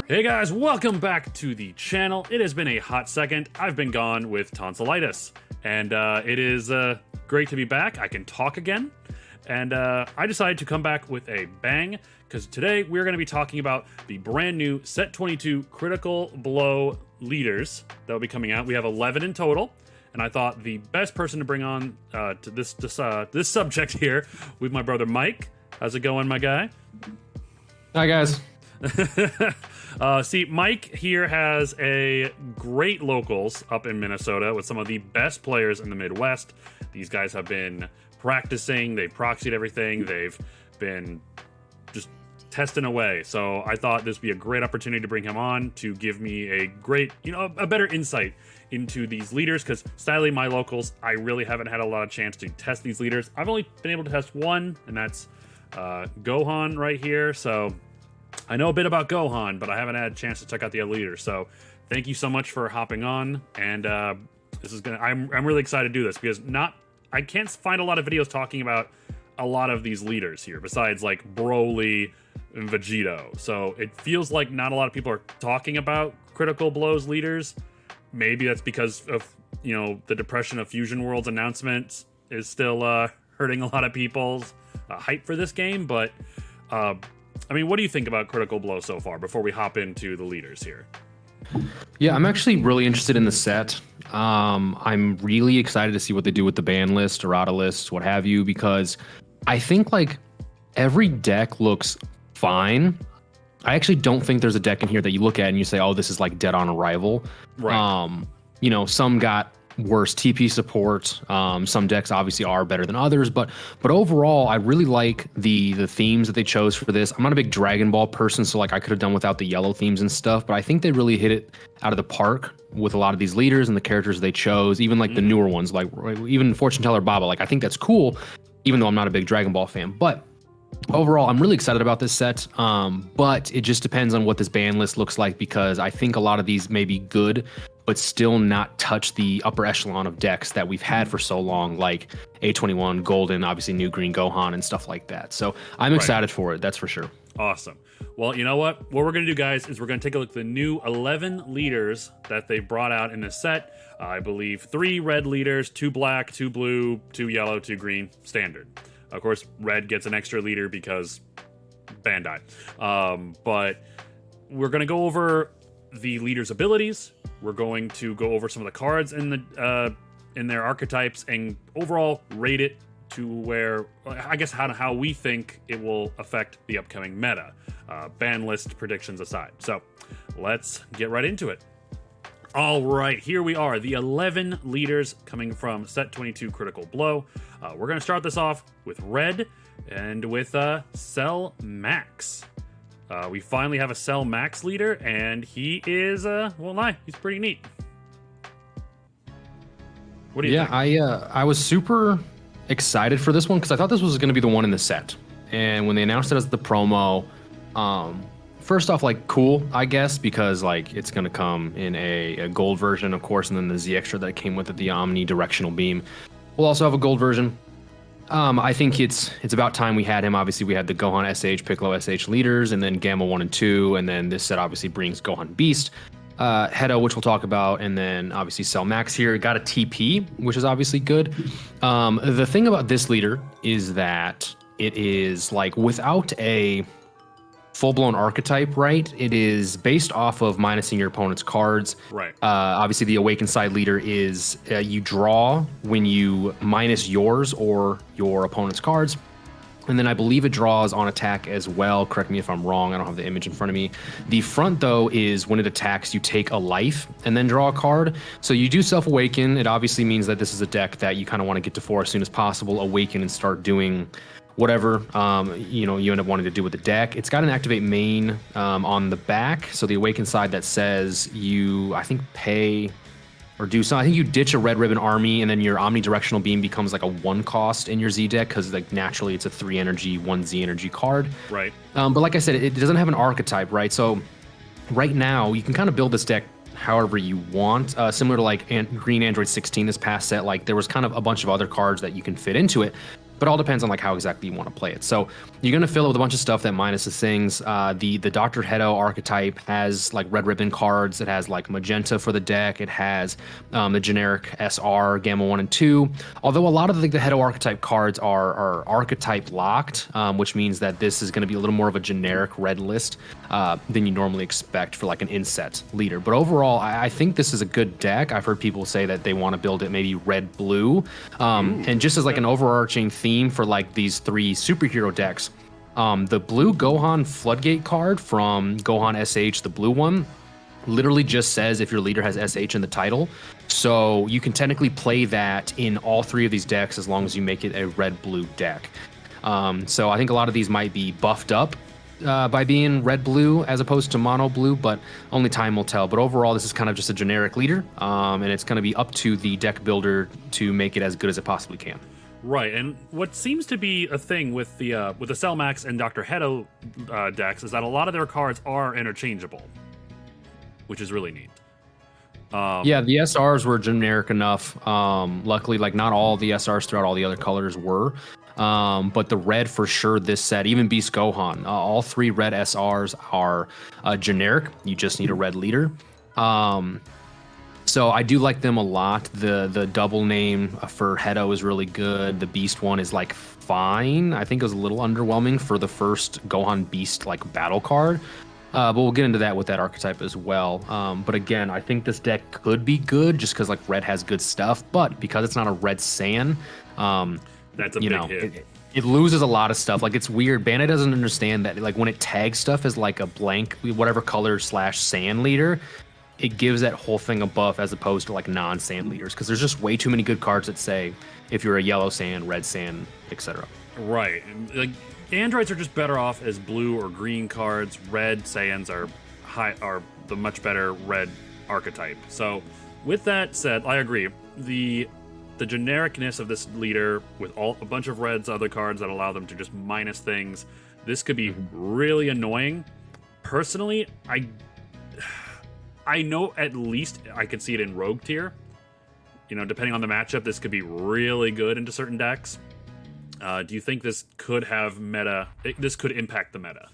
Hey guys, welcome back to the channel. It has been a hot second. I've been gone with tonsillitis, and it is great to be back. I can talk again, and I decided to come back with a bang, because today we're going to be talking about the brand new Set 22 Critical Blow leaders that will be coming out. We have 11 in total, and I thought the best person to bring on to this subject here with my brother Mike. How's it going, my guy? Hi, guys. See, Mike here has a great locals up in Minnesota with some of the best players in the Midwest. These guys have been practicing, they've proxied everything, they've been just testing away. So I thought this would be a great opportunity to bring him on to give me a great, a better insight into these leaders, because styling my locals, I really haven't had a lot of chance to test these leaders. I've only been able to test one, and that's Gohan right here. So I know a bit about Gohan, but I haven't had a chance to check out the other leaders. So thank you so much for hopping on. And this is I'm really excited to do this, because I can't find a lot of videos talking about a lot of these leaders here besides like Broly and Vegito. So it feels like not a lot of people are talking about Critical Blow's leaders. Maybe that's because of, the Depression of Fusion World's announcement is still hurting a lot of people's hype for this game. But what do you think about Critical Blow so far before we hop into the leaders here? Yeah, I'm actually really interested in the set. I'm really excited to see what they do with the ban list, errata list, what have you, because I think like every deck looks fine. I actually don't think there's a deck in here that you look at and you say, oh, this is like dead on arrival. Right. Some got worse TP support. Some decks obviously are better than others, but overall, I really like the themes that they chose for this. I'm not a big Dragon Ball person, so like I could have done without the yellow themes and stuff, but I think they really hit it out of the park with a lot of these leaders and the characters they chose, even like the newer ones, like even Fortune Teller Baba. Like I think that's cool, even though I'm not a big Dragon Ball fan. But overall, I'm really excited about this set, but it just depends on what this ban list looks like, because I think a lot of these may be good, but still not touch the upper echelon of decks that we've had for so long, like A21, Golden, obviously New Green Gohan, and stuff like that. So I'm excited for it, that's for sure. Awesome. Well, you know what? What we're going to do, guys, is we're going to take a look at the new 11 leaders that they brought out in this set. I believe 3 red leaders, 2 black, 2 blue, 2 yellow, 2 green, standard. Of course, red gets an extra leader because Bandai. But we're going to go over the leaders' abilities. We're going to go over some of the cards in their archetypes and overall rate it to where, I guess, how we think it will affect the upcoming meta. Ban list predictions aside. So let's get right into it. All right, here we are, the 11 leaders coming from Set 22 Critical Blow. We're going to start this off with red and with Cell Max. We finally have a Cell Max leader, and he is, he's pretty neat. What do you think? I was super excited for this one because I thought this was going to be the one in the set. And when they announced it as the promo, first off, like, cool, I guess, because like it's going to come in a gold version, of course, and then the Z extra that came with it, the omnidirectional beam. We'll also have a gold version. I think it's about time we had him. Obviously, we had the Gohan SH, Piccolo SH leaders, and then Gamma 1 and 2, and then this set obviously brings Gohan Beast, Hedo, which we'll talk about, and then obviously Cell Max here. Got a TP, which is obviously good. The thing about this leader is that it is like without a full-blown archetype, right? It is based off of minusing your opponent's cards. Right. Obviously, the Awakened side leader is you draw when you minus yours or your opponent's cards. And then I believe it draws on attack as well. Correct me if I'm wrong. I don't have the image in front of me. The front, though, is when it attacks, you take a life and then draw a card. So you do self-awaken. It obviously means that this is a deck that you kind of want to get to 4 as soon as possible. Awaken and start doing whatever you end up wanting to do with the deck. It's got an activate main on the back, so the Awakened side that says you, I think, pay or do something. I think you ditch a red ribbon army, and then your omnidirectional beam becomes like a 1 cost in your Z deck, because like naturally it's a 3 energy, 1 Z energy card. Right. But like I said, it doesn't have an archetype, right? So right now you can kind of build this deck however you want, similar to like Green Android 16 this past set. Like there was kind of a bunch of other cards that you can fit into it. but it all depends on like how exactly you want to play it. So you're going to fill it with a bunch of stuff that minuses things. The Dr. Hedo archetype has like red ribbon cards. It has like magenta for the deck. It has the generic SR Gamma 1 and 2. Although a lot of the Hedo archetype cards are archetype locked, which means that this is going to be a little more of a generic red list than you normally expect for like an inset leader. But overall, I think this is a good deck. I've heard people say that they want to build it maybe red-blue. And just as like an overarching theme for like these 3 superhero decks, the blue Gohan Floodgate card from Gohan SH, the blue one, literally just says if your leader has SH in the title. So you can technically play that in all 3 of these decks as long as you make it a red-blue deck. So I think a lot of these might be buffed up by being red-blue as opposed to mono-blue, but only time will tell. But overall, this is kind of just a generic leader, and it's going to be up to the deck builder to make it as good as it possibly can. Right, and what seems to be a thing with the Cellmax and Dr. Hedo decks is that a lot of their cards are interchangeable, which is really neat. Yeah, the SRs were generic enough. Luckily, like not all the SRs throughout all the other colors were. But the red for sure this set, even Beast Gohan, all 3 red SRs are generic. You just need a red leader. So I do like them a lot. The double name for Hedo is really good. The Beast one is like fine. I think it was a little underwhelming for the first Gohan Beast like battle card. But we'll get into that with that archetype as well. But again, I think this deck could be good just because like red has good stuff, but because it's not a red Saiyan, that's a big hit. It loses a lot of stuff. Like it's weird. Bandai doesn't understand that. Like when it tags stuff as like a blank, whatever color / Saiyan leader, it gives that whole thing a buff as opposed to like non-Saiyan leaders. Because there's just way too many good cards that say if you're a yellow Saiyan, red Saiyan, etc. Right. Like androids are just better off as blue or green cards. Red Saiyans are the much better red archetype. So with that said, I agree. The genericness of this leader with a bunch of reds, other cards that allow them to just minus things, this could be really annoying. Personally, I know at least I could see it in Rogue tier. You know, depending on the matchup, this could be really good into certain decks. Do you think this could have meta? This could impact the meta?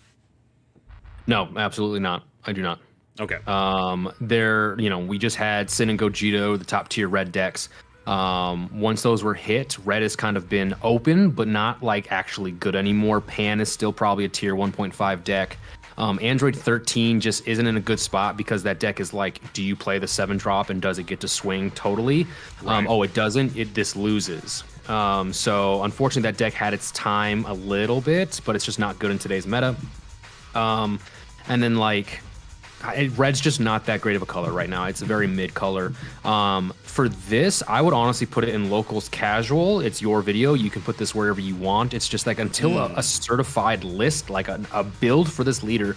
No, absolutely not. I do not. Okay. We just had Sin and Gogeta, the top tier red decks. Once those were hit, red has kind of been open, but not like actually good anymore. Pan is still probably a tier 1.5 deck. Android 13 just isn't in a good spot because that deck is like, do you play the 7-drop and does it get to swing totally? Right. Oh, it doesn't. This loses. So unfortunately, that deck had its time a little bit, but it's just not good in today's meta. And then like, red's just not that great of a color right now. It's a very mid color. For this, I would honestly put it in locals casual. It's your video. You can put this wherever you want. It's just like until a certified list, like a build for this leader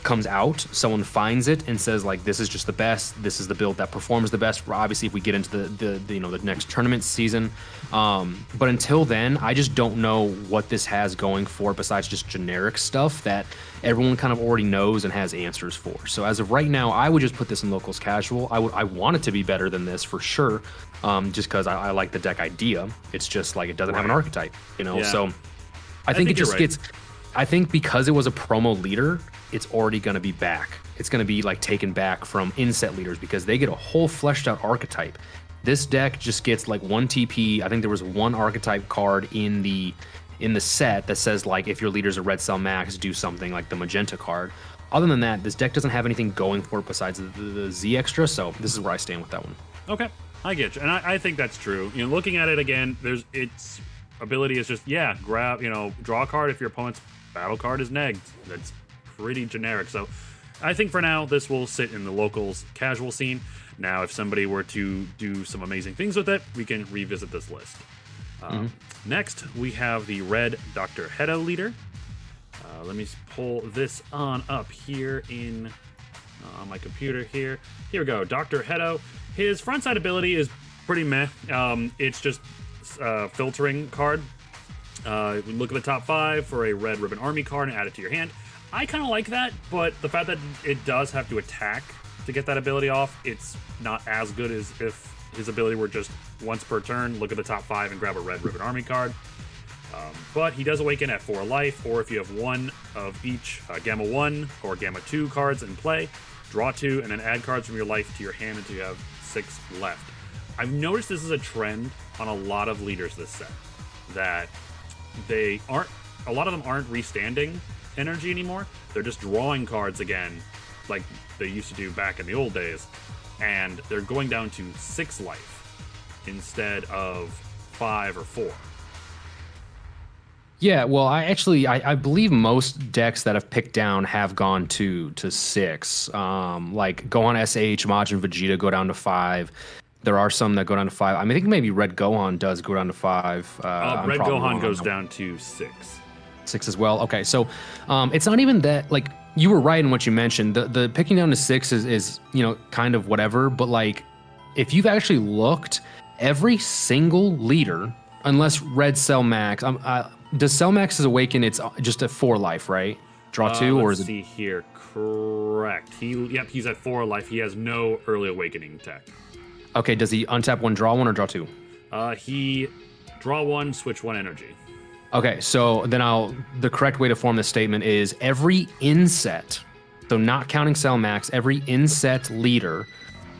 comes out, someone finds it and says like, this is just the best. This is the build that performs the best. Obviously, if we get into the next tournament season, but until then, I just don't know what this has going for besides just generic stuff that everyone kind of already knows and has answers for. So as of right now, I would just put this in locals casual. I want it to be better than this for sure, just because I like the deck idea. It's just like it doesn't have an archetype, Yeah. So I think it just gets. I think because it was a promo leader, it's already going to be back. It's going to be like taken back from inset leaders because they get a whole fleshed out archetype. This deck just gets like 1 TP. I think there was 1 archetype card in the set that says like if your leader's a red cell max, do something, like the magenta card. Other than that, this deck doesn't have anything going for it besides the Z extra. So this is where I stand with that one. Okay, I get you, and I think that's true. Looking at it again, its ability is just grab, draw a card if your opponent's battle card is negged. That's pretty generic. So I think for now this will sit in the locals casual scene. Now if somebody were to do some amazing things with it, we can revisit this list. Next we have the red Dr. Hedo leader. Let me pull this on up here on my computer here. Here we go. Dr. Hedo, his frontside ability is pretty meh. It's just filtering card. Look at the top 5 for a red ribbon army card and add it to your hand. I kind of like that, but the fact that it does have to attack to get that ability off, it's not as good as if his ability were just once per turn, look at the top 5 and grab a red ribbon army card. But he does awaken at 4 life, or if you have one of each Gamma 1 or Gamma 2 cards in play, draw 2, and then add cards from your life to your hand until you have 6 left. I've noticed this is a trend on a lot of leaders this set, that a lot of them aren't restanding energy anymore. They're just drawing cards again, like they used to do back in the old days, and they're going down to 6 life instead of 5 or 4. Yeah, well, I believe most decks that have picked down have gone to 6. Like Gohan SH, Majin Vegeta go down to 5. There are some that go down to 5. I mean, I think maybe Red Gohan does go down to 5. Red Gohan goes down to 6. 6 as well. Okay, so it's not even that, like, you were right in what you mentioned. The picking down to 6 is kind of whatever, but like if you've actually looked, every single leader, unless Red Cell Max, does Cell Max's Awaken, it's just at 4 life, right? Draw 2, or is it? Let's see here. Correct. He's at 4 life. He has no early awakening tech. Okay, does he untap 1, draw 1, or draw 2? He draw 1, switch 1 energy. Okay, so then the correct way to form this statement is every inset, so not counting Cell Max, every inset leader,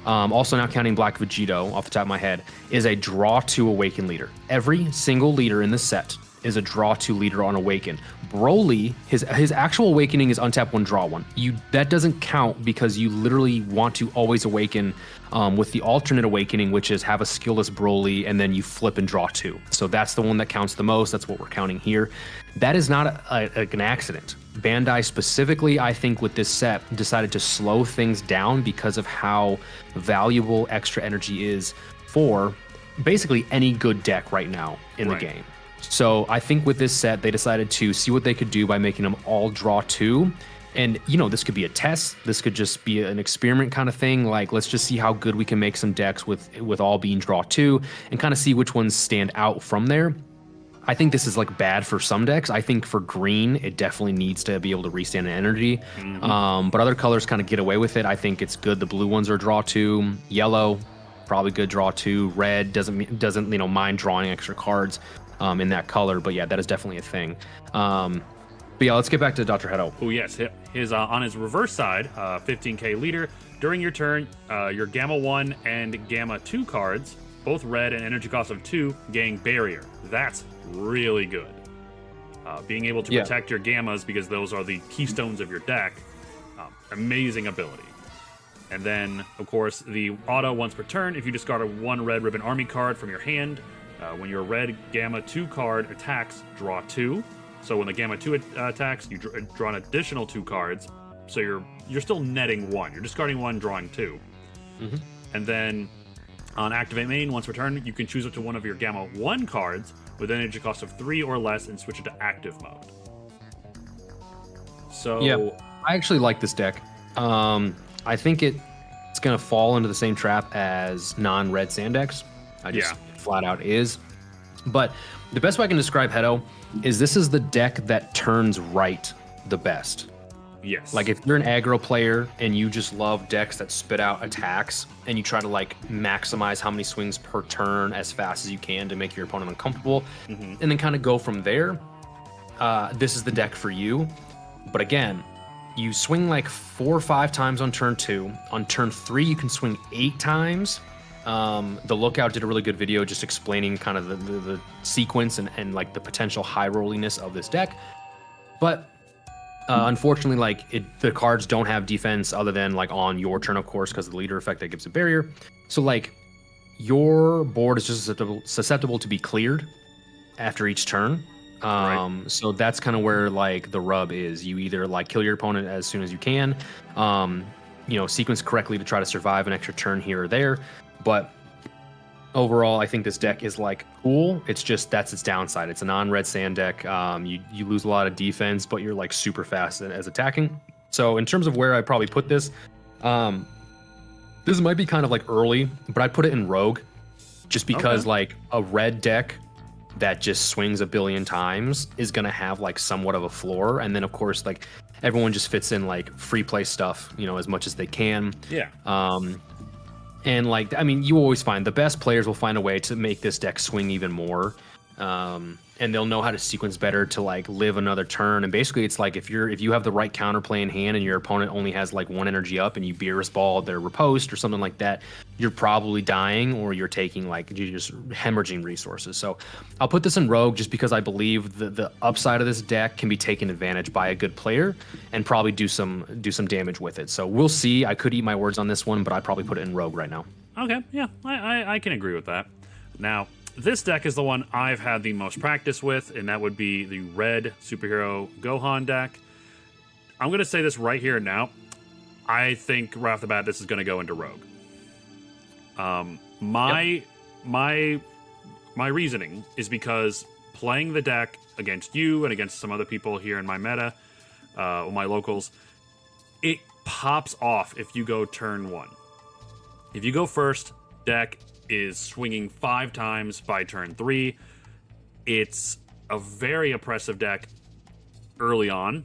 also not counting Black Vegito off the top of my head, is a draw 2 Awaken leader. Every single leader in the set is a draw 2 leader on Awaken. Broly, his actual awakening is untap 1, draw 1. That doesn't count because you literally want to always awaken with the alternate awakening, which is have a skillless Broly and then you flip and draw 2. So that's the one that counts the most. That's what we're counting here. That is not an accident. Bandai specifically, I think, with this set decided to slow things down because of how valuable extra energy is for basically any good deck right now in the game. So I think with this set, they decided to see what they could do by making them all draw 2. And, this could be a test. This could just be an experiment kind of thing. Like, let's just see how good we can make some decks with all being draw 2 and kind of see which ones stand out from there. I think this is like bad for some decks. I think for green, it definitely needs to be able to restand an energy. But other colors kind of get away with it. I think it's good. The blue ones are draw 2. Yellow, probably good draw 2. Red doesn't mind drawing extra cards in that color. But yeah, that is definitely a thing. But yeah, let's get back to Dr. Hedo. Oh yes, his on his reverse side, 15k leader. During your turn, your Gamma 1 and Gamma 2 cards, both red and energy cost of 2, gain barrier. That's really good. Being able to protect your Gammas because those are the keystones of your deck. Amazing ability. And then, of course, the auto once per turn, if you discard a 1 red ribbon army card from your hand, when your red Gamma 2 card attacks, draw 2. So when the Gamma 2 attacks, you draw an additional 2 cards. So you're still netting 1. You're discarding 1, drawing 2. And then on Activate Main, once per turn, you can choose up to one of your Gamma 1 cards with an energy cost of 3 or less and switch it to active mode. So yeah, I actually like this deck. I think it's going to fall into the same trap as non-red sand decks. I just flat out is. But the best way I can describe Hedo is this is the deck that turns right the best. Yes. Like if you're an aggro player and you just love decks that spit out attacks and you try to like maximize how many swings per turn as fast as you can to make your opponent uncomfortable and then kind of go from there, this is the deck for you. But again, you swing like 4 or 5 times on turn 2. On turn 3, you can swing 8 times. The Lookout did a really good video just explaining kind of the sequence and like the potential high rolliness of this deck. But unfortunately, like the cards don't have defense other than like on your turn, of course, because of the leader effect that gives a barrier. So like your board is just susceptible to be cleared after each turn. So that's kind of where like the rub is. You either like kill your opponent as soon as you can, sequence correctly to try to survive an extra turn here or there. But overall, I think this deck is like cool. It's just that's its downside. It's a non-red sand deck. You lose a lot of defense, but you're like super fast as attacking. So in terms of where I probably put this, this might be kind of like early, but I'd put it in Rogue, just because like a red deck that just swings a billion times is gonna have like somewhat of a floor, and then of course like everyone just fits in like free play stuff, as much as they can. Yeah. And like, I mean, you always find the best players will find a way to make this deck swing even more. And they'll know how to sequence better to like live another turn. And basically, it's like if you have the right counterplay in hand and your opponent only has like one energy up and you Beerus Ball their riposte or something like that, you're probably dying or you're taking like you're just hemorrhaging resources. So I'll put this in Rogue just because I believe the upside of this deck can be taken advantage by a good player and probably do some damage with it. So we'll see. I could eat my words on this one, but I'd probably put it in Rogue right now. Okay, yeah, I can agree with that. Now, this deck is the one I've had the most practice with, and that would be the red superhero Gohan deck. I'm going to say this right here and now. I think right off the bat, this is going to go into Rogue. My reasoning is because playing the deck against you and against some other people here in my meta, my locals, it pops off if you go turn 1. If you go first, deck is swinging 5 times by turn 3. It's a very oppressive deck early on,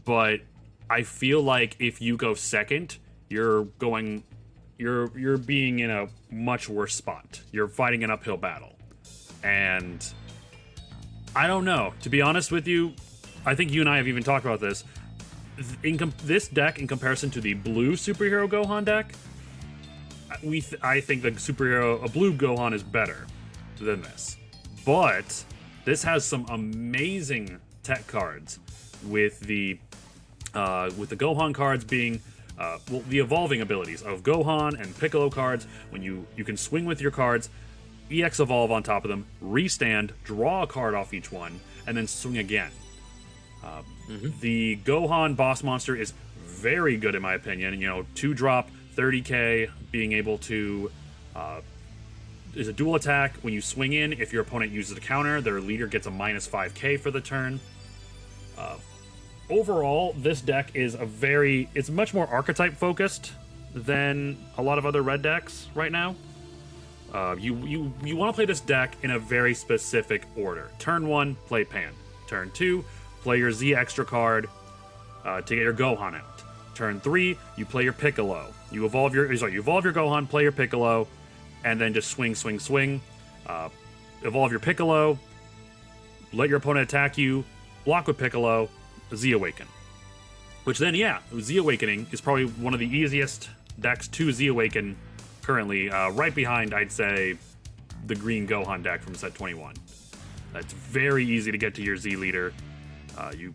but I feel like if you go second, you're being in a much worse spot. You're fighting an uphill battle. And I don't know. To be honest with you, I think you and I have even talked about this. This deck, in comparison to the blue superhero Gohan deck, I think the a blue Gohan is better than this. But this has some amazing tech cards with the Gohan cards being the evolving abilities of Gohan and Piccolo cards. When you can swing with your cards, EX evolve on top of them, restand, draw a card off each one, and then swing again. The Gohan boss monster is very good in my opinion. 2-drop, 30k, being able to is a dual attack. When you swing in, if your opponent uses a counter, their leader gets a minus 5k for the turn. Overall, this deck is it's much more archetype focused than a lot of other red decks right now. You want to play this deck in a very specific order. Turn 1, play Pan. Turn 2, play your Z extra card to get your Gohan out. Turn 3, you play your Piccolo. You evolve your Gohan, play your Piccolo, and then just swing. Evolve your Piccolo, let your opponent attack you, block with Piccolo, Z Awaken. Which then, Z Awakening is probably one of the easiest decks to Z Awaken currently, right behind, I'd say, the green Gohan deck from set 21. It's very easy to get to your Z leader. You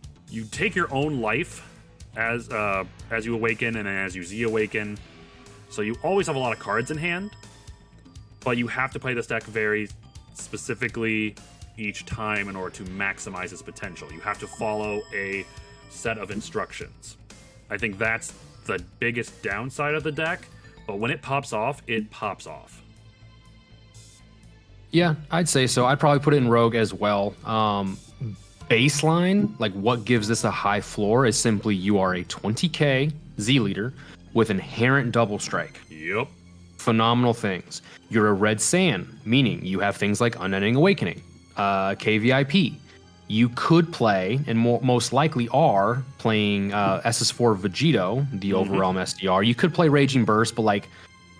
take your own life as you awaken and then as you Z awaken, so you always have a lot of cards in hand, but you have to play this deck very specifically each time in order to maximize its potential. You have to follow a set of instructions. I think that's the biggest downside of the deck, but when it pops off, it pops off. Yeah, I'd say so. I'd probably put it in Rogue as well. Baseline, like what gives this a high floor, is simply you are a 20k Z leader with inherent double strike. Yep. Phenomenal things. You're a red Saiyan, meaning you have things like Unending Awakening, KVIP. You could play, and most likely are playing SS4 Vegito, the Overwhelm SDR. You could play Raging Burst, but like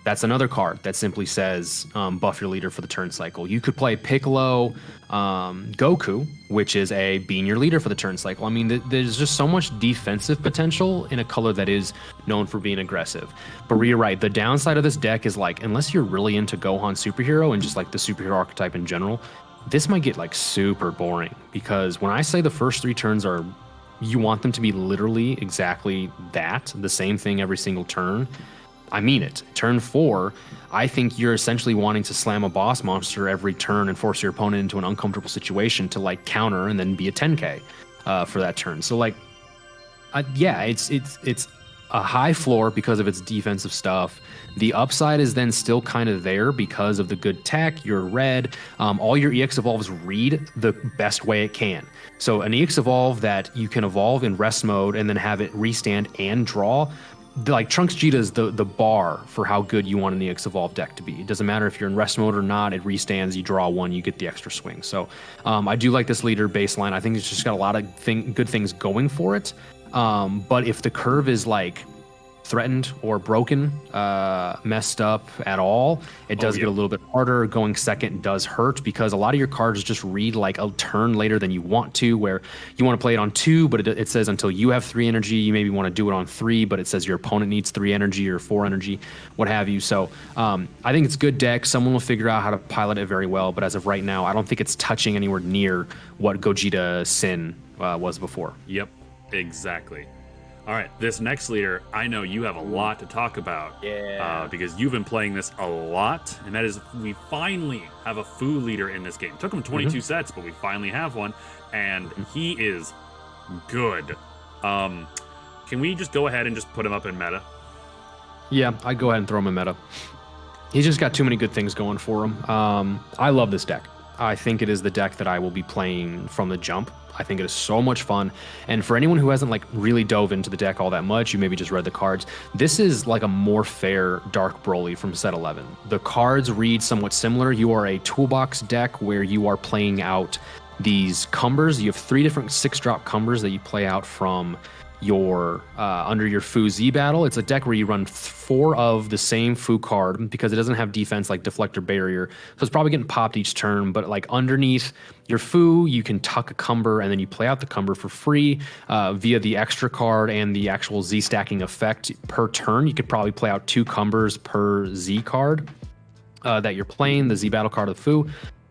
that's another card that simply says buff your leader for the turn cycle. You could play Piccolo Goku, which is a being your leader for the turn cycle. I mean, there's just so much defensive potential in a color that is known for being aggressive. But you're right, the downside of this deck is like, unless you're really into Gohan superhero and just like the superhero archetype in general, this might get like super boring, because when I say the first 3 turns are, you want them to be literally exactly that, the same thing every single turn, I mean it. Turn 4, I think you're essentially wanting to slam a boss monster every turn and force your opponent into an uncomfortable situation to like counter and then be a 10k for that turn. So like, it's a high floor because of its defensive stuff. The upside is then still kind of there because of the good tech. You're red. All your EX evolves read the best way it can. So an EX evolve that you can evolve in rest mode and then have it restand and draw, like Trunks Vegeta is the bar for how good you want an EX Evolve deck to be. It doesn't matter if you're in rest mode or not, it restands, you draw 1, you get the extra swing. So I do like this leader baseline. I think it's just got a lot of good things going for it. But if the curve is like threatened or broken, messed up at all, it does get a little bit harder. Going second does hurt because a lot of your cards just read like a turn later than you want to, where you want to play it on 2, but it says until you have 3 energy. You maybe want to do it on 3, but it says your opponent needs 3 energy or 4 energy, what have you. So I think it's good deck. Someone will figure out how to pilot it very well, but as of right now, I don't think it's touching anywhere near what Gogeta Sin was before. Yep, exactly. All right, this next leader, I know you have a lot to talk about. Yeah. Because you've been playing this a lot, and that is we finally have a Fu leader in this game. Took him 22 sets, but we finally have one, and he is good. Can we just go ahead and just put him up in meta? Yeah, I'd go ahead and throw him in meta. He's just got too many good things going for him. I love this deck. I think it is the deck that I will be playing from the jump. I think it is so much fun. And for anyone who hasn't like really dove into the deck all that much, you maybe just read the cards, this is like a more fair Dark Broly from set 11. The cards read somewhat similar. You are a toolbox deck where you are playing out these Cumbers. You have 3 different 6-drop Cumbers that you play out from your under your Fu Z battle. It's a deck where you run 4 of the same Fu card because it doesn't have defense like Deflector Barrier, so it's probably getting popped each turn. But like underneath your Fu, you can tuck a Cumber and then you play out the Cumber for free via the extra card and the actual Z stacking effect per turn. You could probably play out 2 Cumbers per Z card that you're playing, the Z battle card of the Fu.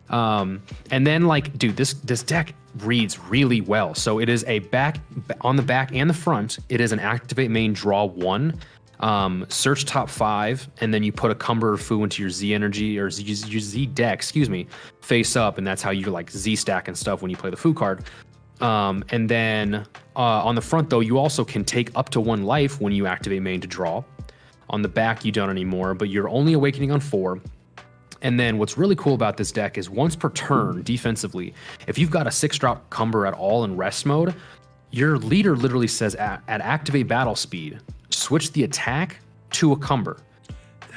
And then like, dude, this deck reads really well. So it is a on the back and the front, it is an activate main, draw 1, search top 5, and then you put a Cumber or Fu into your Z energy or your Z deck, excuse me, face up, and that's how you like Z stack and stuff when you play the Fu card. And then on the front though, you also can take up to 1 life when you activate main to draw. On the back, you don't anymore, but you're only awakening on 4. And then what's really cool about this deck is once per turn, defensively, if you've got a 6-drop Cumber at all in rest mode, your leader literally says at activate battle speed, switch the attack to a Cumber.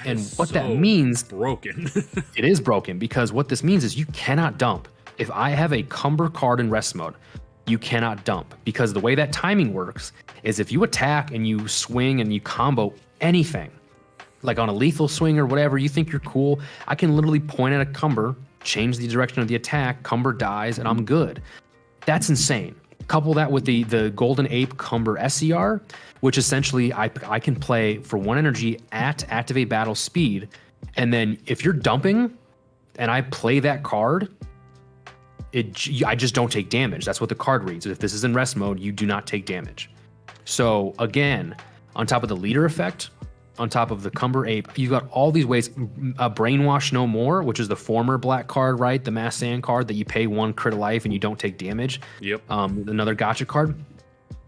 And what that means... broken. It is broken because what this means is you cannot dump. If I have a Cumber card in rest mode, you cannot dump because the way that timing works is if you attack and you swing and you combo anything, like on a lethal swing or whatever, you think you're cool, I can literally point at a Cumber, change the direction of the attack, Cumber dies, and I'm good. That's insane. Couple that with the Golden Ape Cumber SCR, which essentially I can play for 1 energy at activate battle speed, and then if you're dumping and I play that card, I just don't take damage. That's what the card reads. If this is in rest mode, you do not take damage. So again, on top of the leader effect, on top of the Cumber Ape, you've got all these ways. Brainwash No More, which is the former black card, right? The Mass Sand card that you pay 1 crit life and you don't take damage. Yep. Another gotcha card.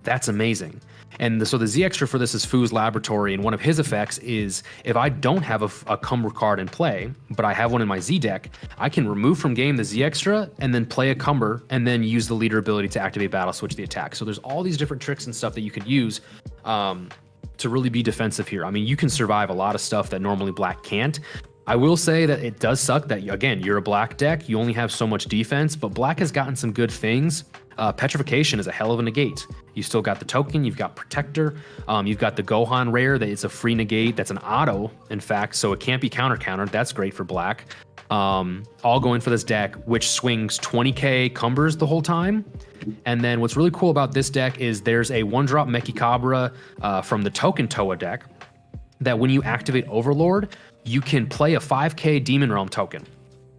That's amazing. And so the Z extra for this is Fu's Laboratory, and one of his effects is if I don't have a Cumber card in play, but I have one in my Z deck, I can remove from game the Z extra and then play a Cumber and then use the leader ability to activate battle switch the attack. So there's all these different tricks and stuff that you could use to really be defensive here. I mean, you can survive a lot of stuff that normally black can't. I will say that it does suck that, again, you're a black deck, you only have so much defense, but black has gotten some good things. Petrification is a hell of a negate. You still got the token, you've got Protector, you've got the Gohan rare that it's a free negate, that's an auto, in fact, so it can't be countered. That's great for black. All going for this deck, which swings 20k Cumbers the whole time. And then what's really cool about this deck is there's a 1-drop Mechikabra from the Token Toa deck that when you activate Overlord, you can play a 5k Demon Realm token.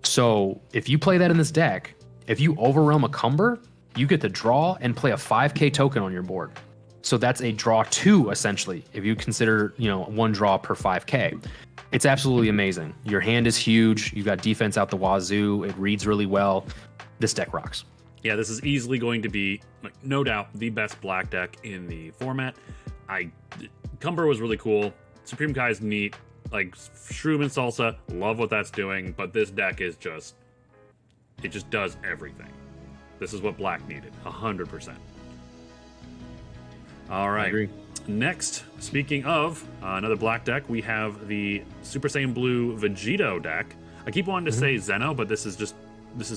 So if you play that in this deck, if you overwhelm a Cumber, you get to draw and play a 5k token on your board. So that's a draw 2, essentially, if you consider, 1 draw per 5k. It's absolutely amazing. Your hand is huge. You've got defense out the wazoo. It reads really well. This deck rocks. Yeah, this is easily going to be, no doubt, the best black deck in the format. Cumber was really cool. Supreme Kai is neat. Like, Shroom and Salsa, love what that's doing, but this deck is just, it just does everything. This is what black needed, 100%. All right. I agree. Next, speaking of another black deck, we have the Super Saiyan Blue Vegito deck. I keep wanting to say Zeno, but this is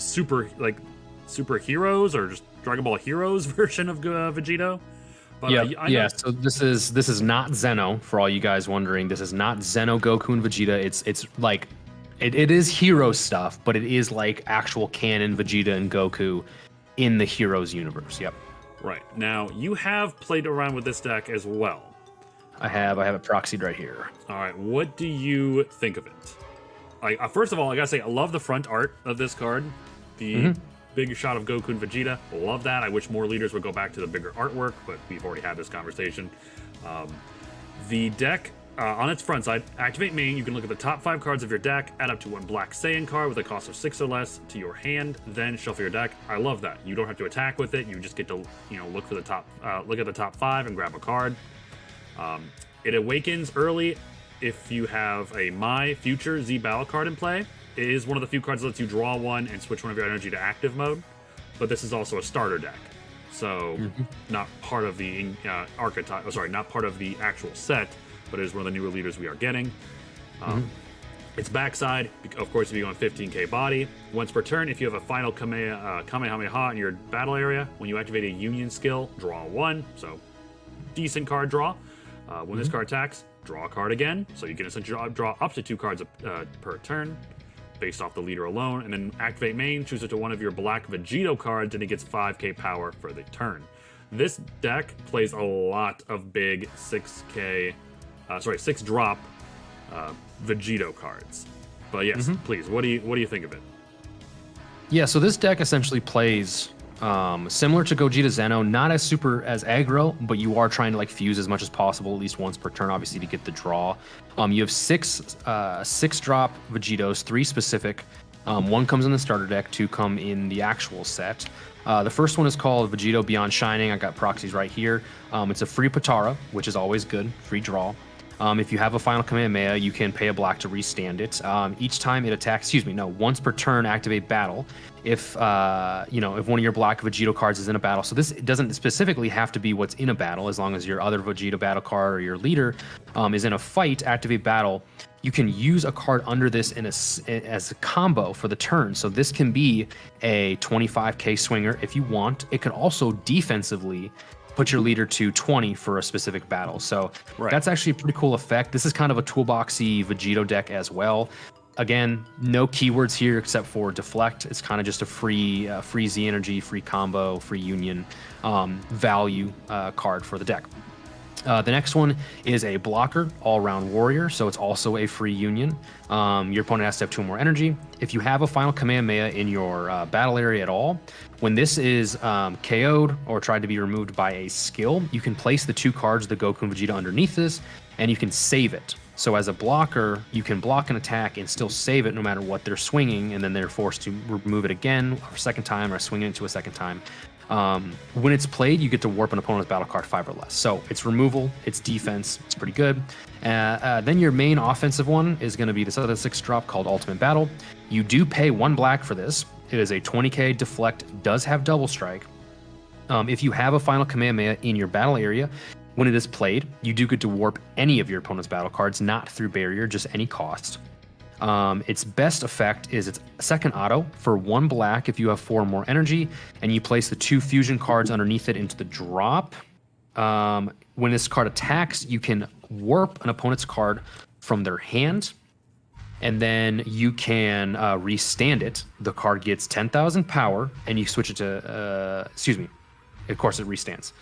super heroes or just Dragon Ball Heroes version of Vegito. But Yeah, I yeah. know, So this is not Zeno for all you guys wondering. This is not Zeno, Goku, and Vegeta. It's like it is hero stuff, but it is like actual canon Vegeta and Goku in the Heroes universe. Yep. right. Now, you have played around with this deck as well. I have it proxied right here. All right, what do you think of it? First of all, I gotta say, I love the front art of this card. The big shot of Goku and Vegeta, love that. I wish more leaders would go back to the bigger artwork, but we've already had this conversation. The deck, on its front side, activate main, you can look at the top 5 cards of your deck, add up to 1 black Saiyan card with a cost of 6 or less to your hand, then shuffle your deck. I love that. You don't have to attack with it, you just get to, look for the top, look at the top 5 and grab a card. It awakens early if you have a My Future Z Battle card in play. It is one of the few cards that lets you draw 1 and switch 1 of your energy to active mode, but this is also a starter deck. So, not part of the archetype, not part of the actual set, but it is one of the newer leaders we are getting. Its backside, of course, if you go on 15k body, once per turn, if you have a final Kamehameha in your battle area, when you activate a Union skill, draw 1, so decent card draw. When this card attacks, draw a card again, so you can essentially draw up to 2 cards per turn, based off the leader alone, and then activate main, choose it to one of your black Vegito cards, and it gets 5k power for the turn. This deck plays a lot of big 6 drop Vegito cards. But yes, please, what do you think of it? Yeah, so this deck essentially plays similar to Gogeta Zeno, not as super as aggro, but you are trying to like fuse as much as possible, at least once per turn, obviously, to get the draw. You have 6 drop Vegitos, 3 specific. 1 comes in the starter deck, 2 come in the actual set. The first one is called Vegito Beyond Shining. I got proxies right here. It's a free Patara, which is always good, free draw. If you have a final Kamehameha, you can pay a black to restand it. Each time it attacks, once per turn, activate battle. If if one of your black Vegito cards is in a battle, so this doesn't specifically have to be what's in a battle, as long as your other Vegito battle card or your leader is in a fight, activate battle. You can use a card under this as a combo for the turn. So this can be a 25k swinger if you want. It can also defensively put your leader to 20 for a specific battle. So that's actually a pretty cool effect. This is kind of a toolboxy Vegito deck as well. Again, no keywords here except for deflect. It's kind of just a free Z energy, free combo, free union value card for the deck. The next one is a blocker, all-round warrior, so it's also a free union. Your opponent has to have 2 more energy. If you have a final Kamehameha in your battle area at all, when this is KO'd or tried to be removed by a skill, you can place the 2 cards, the Goku and Vegeta, underneath this, and you can save it. So as a blocker, you can block an attack and still save it no matter what they're swinging, and then they're forced to remove it again a second time or swing it into a second time. When it's played, you get to warp an opponent's battle card 5 or less. So it's removal, it's defense, it's pretty good. Then your main offensive one is going to be this other 6 drop called Ultimate Battle. You do pay 1 black for this. It is a 20k deflect, does have double strike. If you have a final Kamehameha in your battle area, when it is played, you do get to warp any of your opponent's battle cards, not through barrier, just any cost. Its best effect is its second auto for 1 black if you have 4 more energy, and you place the 2 fusion cards underneath it into the drop. When this card attacks, you can warp an opponent's card from their hand, and then you can restand it. The card gets 10,000 power, and you switch it to, of course it restands.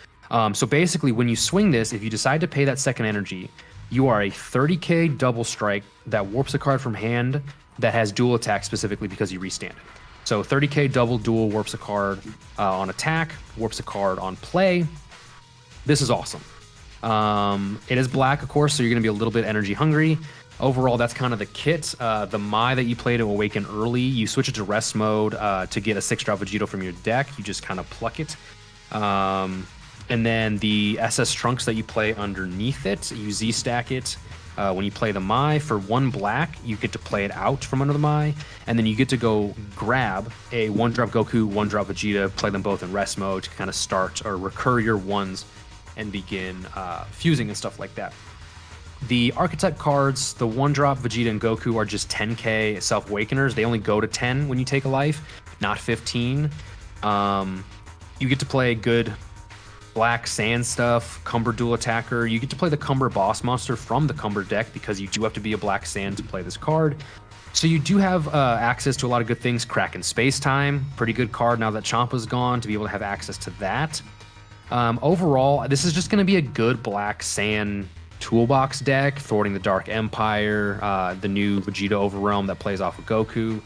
So basically, when you swing this, if you decide to pay that second energy, you are a 30k double strike that warps a card from hand that has dual attack specifically because you restand it. So 30k double dual warps a card on attack, warps a card on play. This is awesome. It is black, of course, so you're going to be a little bit energy hungry. Overall, that's kind of the kit. The Mai that you play to awaken early, you switch it to rest mode to get a 6-drop Vegito from your deck. You just kind of pluck it. And then the SS Trunks that you play underneath it, you Z-stack it. When you play the Mai, for 1 black, you get to play it out from under the Mai, and then you get to go grab a 1-drop Goku, 1-drop Vegeta, play them both in rest mode to kind of start or recur your ones and begin fusing and stuff like that. The archetype cards, the 1-drop Vegeta and Goku are just 10k self-awakeners. They only go to 10 when you take a life, not 15. You get to play good black sand stuff, Cumber dual attacker. You get to play the Cumber boss monster from the Cumber deck because you do have to be a black sand to play this card. So you do have access to a lot of good things. Kraken Space Time, pretty good card now that Champa's gone to be able to have access to that. Overall, this is just going to be a good black sand toolbox deck, thwarting the Dark Empire, the new Vegito Overrealm that plays off of Goku.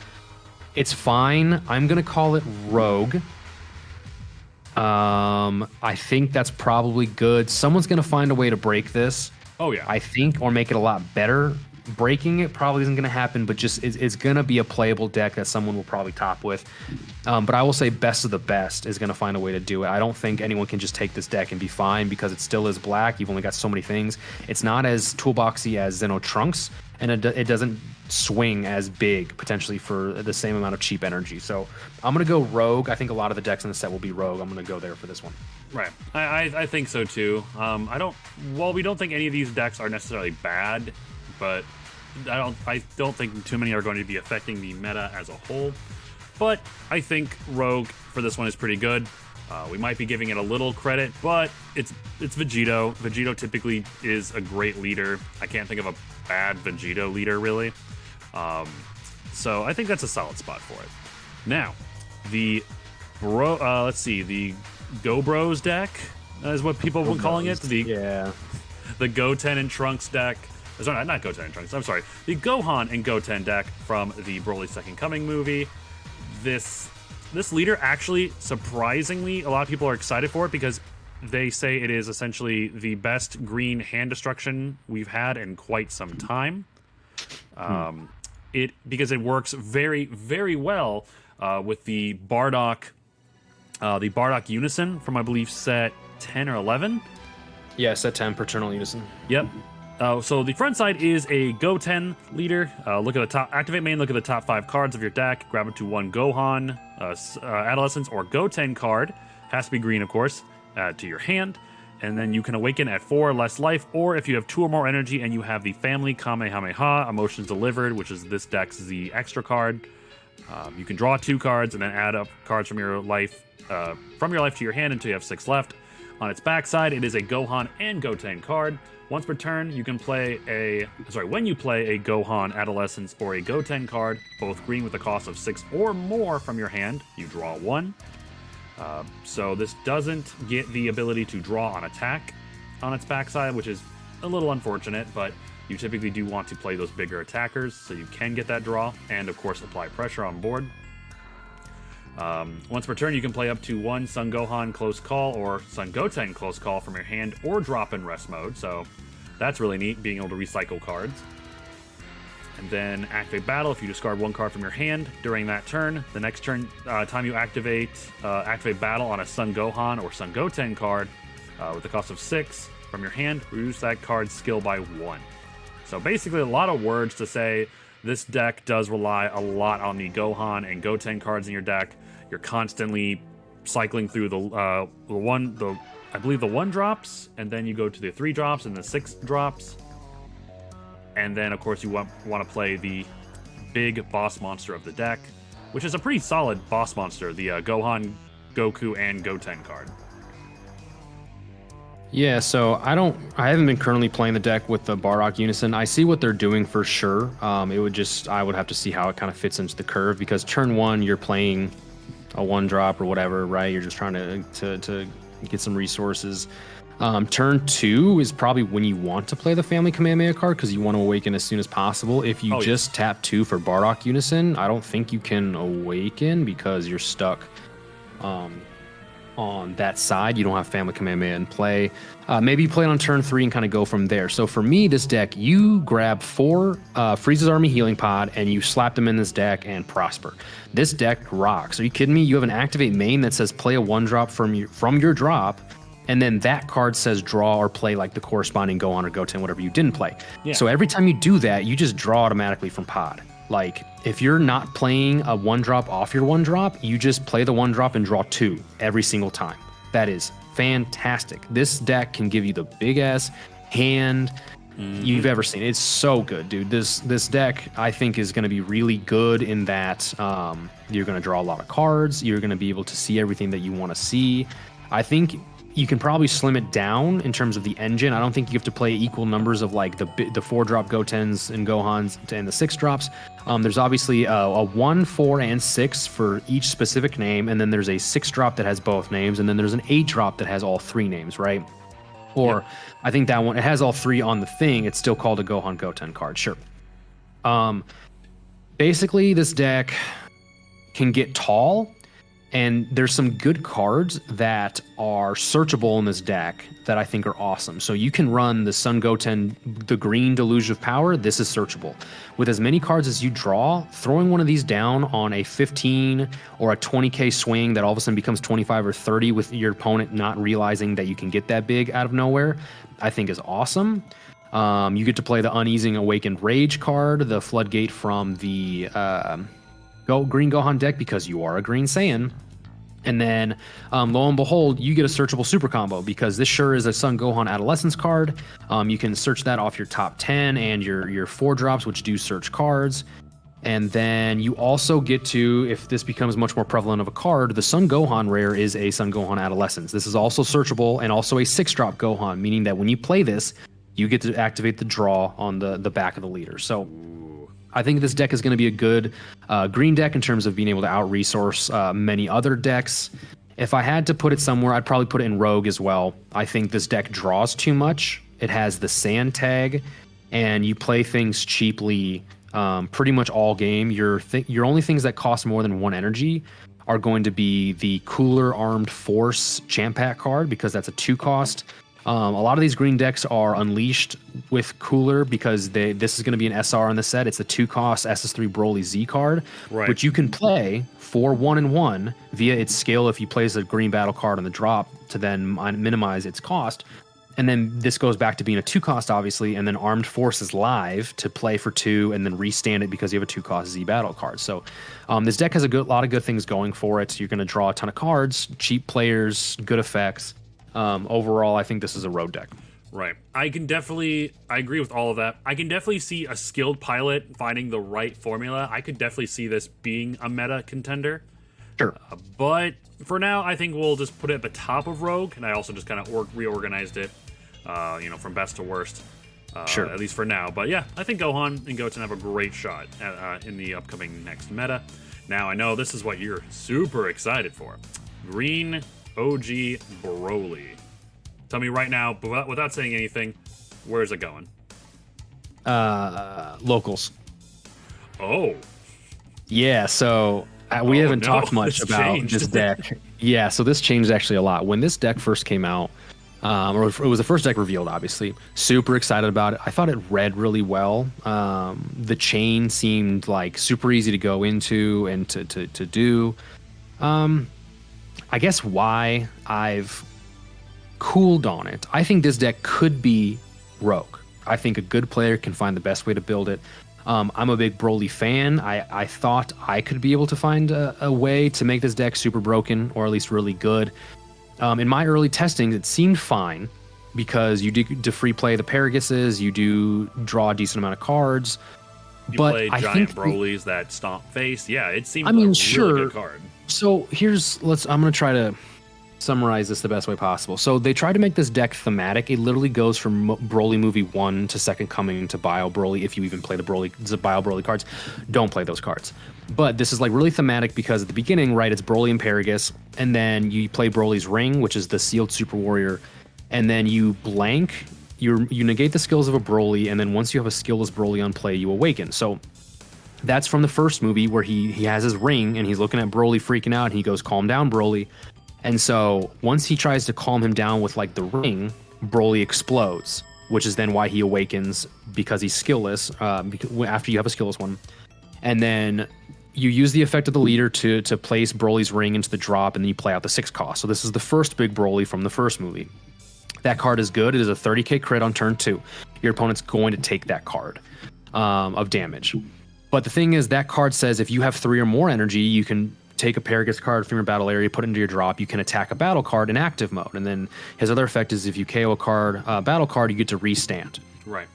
It's fine. I'm going to call it Rogue. I think that's probably good. Someone's going to find a way to break this. Oh, yeah. I think, or make it a lot better. Breaking it probably isn't going to happen, but just it's going to be a playable deck that someone will probably top with. But I will say best of the best is going to find a way to do it. I don't think anyone can just take this deck and be fine because it still is black. You've only got so many things. It's not as toolboxy as Xeno Trunks, and it doesn't swing as big potentially for the same amount of cheap energy. So I'm going to go Rogue. I think a lot of the decks in the set will be Rogue. I'm going to go there for this one. Right. I think so too. We don't think any of these decks are necessarily bad, but I don't think too many are going to be affecting the meta as a whole. But I think Rogue for this one is pretty good. We might be giving it a little credit, but it's Vegito. Vegito typically is a great leader. I can't think of a bad Vegito leader really. So I think that's a solid spot for it. Now, the Go Bros deck is what people have been calling it. The Goten and Trunks deck. Sorry, not Goten and Trunks. I'm sorry. The Gohan and Goten deck from the Broly Second Coming movie. This leader actually, surprisingly, a lot of people are excited for it because they say it is essentially the best green hand destruction we've had in quite some time. Because it works very, very well with the Bardock Unison from, I believe, set 10 or 11. Yeah, set 10, Paternal Unison. Yep. So the front side is a Goten leader. Look at the top. Activate main. Look at the top 5 cards of your deck. Grab it to one Gohan, Adolescence, or Goten card. Has to be green, of course. Add to your hand, and then you can awaken at 4 less life. Or if you have 2 or more energy and you have the Family Kamehameha, Emotions Delivered, which is this deck's the extra card. You can draw 2 cards and then add up cards from your life to your hand until you have 6 left. On its backside, it is a Gohan and Goten card. Once per turn, you can when you play a Gohan, Adolescence, or a Goten card, both green with a cost of 6 or more from your hand, you draw 1. So this doesn't get the ability to draw on attack on its backside, which is a little unfortunate, but you typically do want to play those bigger attackers so you can get that draw and, of course, apply pressure on board. Once per turn, you can play up to 1 Son Gohan Close Call or Son Goten Close Call from your hand or drop in rest mode, so that's really neat, being able to recycle cards. And then activate battle. If you discard 1 card from your hand during that turn, the next turn time you activate battle on a Son Gohan or Son Goten card with the cost of 6 from your hand, reduce that card's skill by 1. So basically a lot of words to say this deck does rely a lot on the Gohan and Goten cards in your deck. You're constantly cycling through the 1 drops, and then you go to the 3 drops and the 6 drops. And then, of course, you want to play the big boss monster of the deck, which is a pretty solid boss monster, the Gohan, Goku, and Goten card. Yeah, so I haven't been currently playing the deck with the Bardock Unison. I see what they're doing for sure. I would have to see how it kind of fits into the curve, because turn 1 you're playing a 1 drop or whatever, right? You're just trying to get some resources. Turn 2 is probably when you want to play the Family Kamehameha card because you want to awaken as soon as possible. If you tap 2 for Bardock Unison, I don't think you can awaken because you're stuck on that side. You don't have Family Kamehameha in play. Maybe you play it on turn 3 and kind of go from there. So for me, this deck, you grab 4 Frieza's Army Healing Pod and you slap them in this deck and prosper. This deck rocks. Are you kidding me? You have an activate main that says play a 1-drop from your drop, and then that card says draw or play like the corresponding Gohan or Goten, whatever you didn't play. Yeah. So every time you do that, you just draw automatically from pod. Like, if you're not playing a 1-drop off your 1-drop, you just play the 1-drop and draw 2 every single time. That is fantastic. This deck can give you the big-ass hand you've ever seen. It's so good, dude. This deck, I think, is going to be really good in that you're going to draw a lot of cards. You're going to be able to see everything that you want to see. I think you can probably slim it down in terms of the engine. I don't think you have to play equal numbers of like the 4-drop Gotens and Gohans and the 6-drops. There's obviously a 1, 4, and 6 for each specific name, and then there's a 6-drop that has both names, and then there's an 8-drop that has all 3 names, right? Or Yep. I think that one, it has all 3 on the thing. It's still called a Gohan Goten card, sure. Basically, this deck can get tall, and there's some good cards that are searchable in this deck that I think are awesome. So you can run the Sun Goten, the green Deluge of Power. This is searchable. With as many cards as you draw, throwing one of these down on a 15 or a 20k swing that all of a sudden becomes 25 or 30 with your opponent not realizing that you can get that big out of nowhere, I think is awesome. You get to play the Uneasing Awakened Rage card, the Floodgate from the Green Gohan deck because you are a Green Saiyan. And then, lo and behold, you get a searchable super combo because this sure is a Sun Gohan Adolescence card. You can search that off your top 10 and your 4-drops, which do search cards. And then you also get to, if this becomes much more prevalent of a card, the Sun Gohan rare is a Sun Gohan Adolescence. This is also searchable and also a 6-drop Gohan, meaning that when you play this, you get to activate the draw on the back of the leader. So I think this deck is going to be a good green deck in terms of being able to out-resource many other decks. If I had to put it somewhere, I'd probably put it in Rogue as well. I think this deck draws too much. It has the sand tag, and you play things cheaply pretty much all game. Your only things that cost more than 1 energy are going to be the Cooler Armed Force Champ Pack card, because that's a 2-cost. A lot of these green decks are unleashed with Cooler because this is going to be an SR on the set. It's the 2-cost SS3 Broly Z card, Right. which you can play for 1 and 1 via its skill if you place a green battle card on the drop to then minimize its cost. And then this goes back to being a 2-cost, obviously, and then Armed Forces Live to play for 2 and then restand it because you have a 2-cost Z battle card. So this deck has a lot of good things going for it. You're going to draw a ton of cards, cheap players, good effects. Overall, I think this is a road deck. Right. I agree with all of that. I can definitely see a skilled pilot finding the right formula. I could definitely see this being a meta contender. Sure. But for now, I think we'll just put it at the top of Rogue, and I also just kind of reorganized it, from best to worst. Sure. At least for now. But yeah, I think Gohan and Goten have a great shot in the upcoming next meta. Now, I know this is what you're super excited for. Green OG Broly. Tell me right now, without saying anything, where's it going? Locals. Oh. Yeah, so we haven't talked much about this deck. Yeah, so this changed actually a lot. When this deck first came out, or it was the first deck revealed, obviously, super excited about it. I thought it read really well. The chain seemed like super easy to go into and to do. I guess why I've cooled on it. I think this deck could be Rogue. I think a good player can find the best way to build it. I'm a big Broly fan. I thought I could be able to find a way to make this deck super broken, or at least really good. In my early testings, it seemed fine because you do free play the Paraguses, you do draw a decent amount of cards. You but play I giant think Brolys that stomp face. Yeah, it seemed sure. really good card. So I'm going to try to summarize this the best way possible. So they tried to make this deck thematic. It literally goes from Broly Movie 1 to Second Coming to Bio Broly. If you even play the Bio Broly cards, don't play those cards. But this is like really thematic because at the beginning, right, it's Broly and Paragus, and then you play Broly's Ring, which is the sealed Super Warrior, and then you blank, you negate the skills of a Broly, and then once you have a skillless Broly on play, you awaken. So that's from the first movie where he has his ring and he's looking at Broly freaking out and he goes, "Calm down, Broly." And so once he tries to calm him down with like the ring, Broly explodes, which is then why he awakens because he's skillless, after you have a skillless one. And then you use the effect of the leader to place Broly's ring into the drop, and then you play out the 6-cost. So this is the first big Broly from the first movie. That card is good. It is a 30k crit on turn 2. Your opponent's going to take that card of damage. But the thing is, that card says if you have 3 or more energy, you can take a Paragus card from your battle area, put it into your drop. You can attack a battle card in active mode. And then his other effect is if you KO a card, battle card, you get to restand. Right.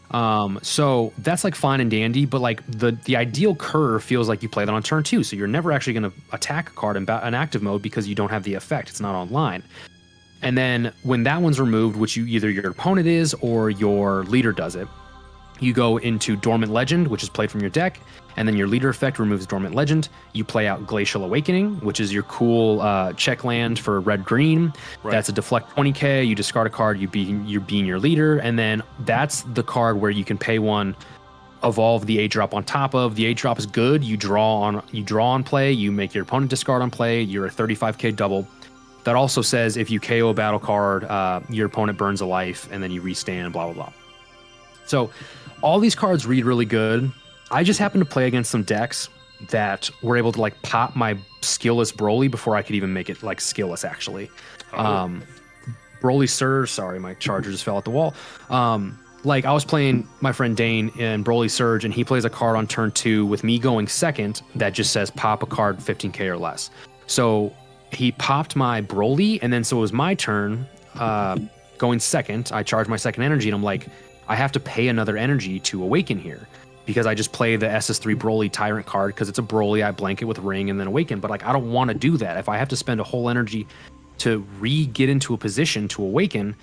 So that's like fine and dandy, but like the ideal curve feels like you play that on turn 2. So you're never actually going to attack a card in active mode because you don't have the effect. It's not online. And then when that one's removed, which either your opponent is or your leader does it, you go into Dormant Legend, which is played from your deck, and then your leader effect removes Dormant Legend. You play out Glacial Awakening, which is your cool check land for red-green. Right. That's a deflect 20k. You discard a card, you're being your leader, and then that's the card where you can pay one, evolve the 8-drop on top of. The 8-drop is good. You draw on play. You make your opponent discard on play. You're a 35k double. That also says if you KO a battle card, your opponent burns a life, and then you restand. Blah blah blah. So all these cards read really good. I just happened to play against some decks that were able to like pop my skillless Broly before I could even make it like skillless actually. Broly Surge, sorry, my charger just fell at the wall. Like I was playing my friend Dane in Broly Surge, and he plays a card on turn 2 with me going second that just says pop a card 15k or less. So he popped my Broly, and then so it was my turn going second. I charged my second energy, and I'm like, I have to pay another energy to awaken here because I just play the SS3 Broly Tyrant card because it's a Broly. I blank it with Ring and then awaken, but like I don't want to do that. If I have to spend a whole energy to get into a position to awaken,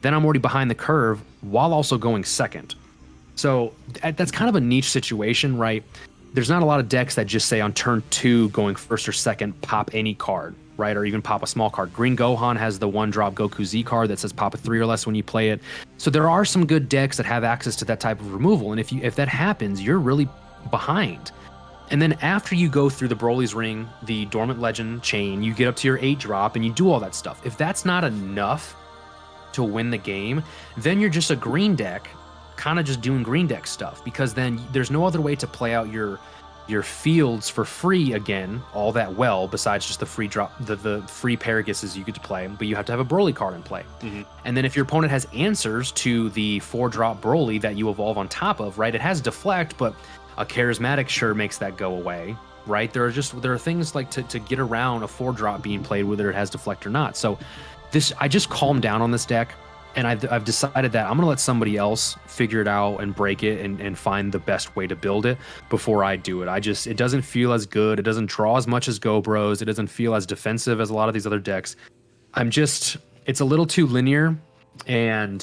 then I'm already behind the curve while also going second. So that's kind of a niche situation, right? There's not a lot of decks that just say on turn 2 going first or second, pop any card, right? Or even pop a small card. Green Gohan has the 1-drop Goku Z card that says pop a 3 or less when you play it. So there are some good decks that have access to that type of removal. And if that happens, you're really behind. And then after you go through the Broly's Ring, the Dormant Legend chain, you get up to your 8-drop and you do all that stuff. If that's not enough to win the game, then you're just a green deck, kind of just doing green deck stuff, because then there's no other way to play out your fields for free again all that well besides just the free drop, the free Paraguses you get to play, but you have to have a Broly card in play. And then if your opponent has answers to the 4-drop Broly that you evolve on top of, right, it has deflect, but a charismatic sure makes that go away, right? There are things like to get around a 4-drop being played, whether it has deflect or not. So I just calmed down on this deck, and I've decided that I'm going to let somebody else figure it out and break it and find the best way to build it before I do it. It doesn't feel as good. It doesn't draw as much as Go Bros. It doesn't feel as defensive as a lot of these other decks. It's a little too linear, and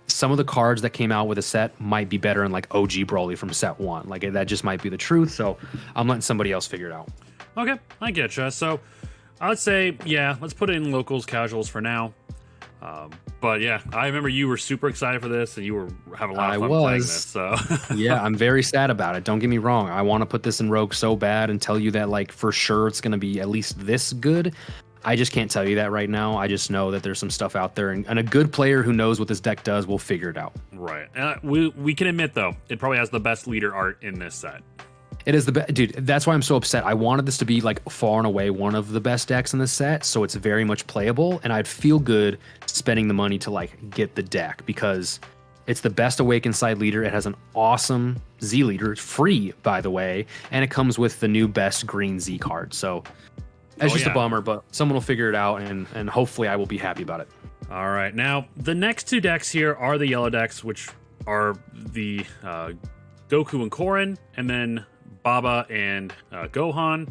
some of the cards that came out with a set might be better in like OG Broly from set 1. Like that just might be the truth. So I'm letting somebody else figure it out. Okay, I get you. So I would say, yeah, let's put it in locals, casuals for now. But yeah, I remember you were super excited for this, and you were having a lot of fun playing this. So yeah, I'm very sad about it. Don't get me wrong. I want to put this in Rogue so bad and tell you that like for sure it's going to be at least this good. I just can't tell you that right now. I just know that there's some stuff out there, and a good player who knows what this deck does will figure it out. Right. We can admit though, it probably has the best leader art in this set. It is the best, dude. That's why I'm so upset. I wanted this to be like far and away one of the best decks in this set, so it's very much playable, and I'd feel good spending the money to like get the deck because it's the best Awakened side leader. It has an awesome Z leader. It's free, by the way, and it comes with the new best green Z card. So that's just a bummer, but someone will figure it out, and hopefully I will be happy about it. All right, now the next 2 decks here are the yellow decks, which are the Goku and Korin, and then Baba and Gohan.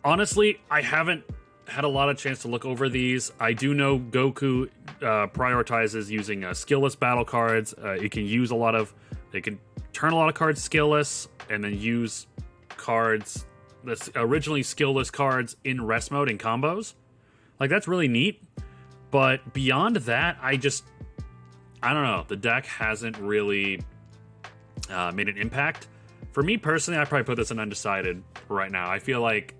Honestly, I haven't had a lot of chance to look over these. I do know Goku prioritizes using skillless battle cards. It can use they can turn a lot of cards skillless and then use cards that's originally skillless cards in rest mode in combos. Like that's really neat. But beyond that, I don't know. The deck hasn't really made an impact. For me personally, I probably put this in undecided right now. I feel like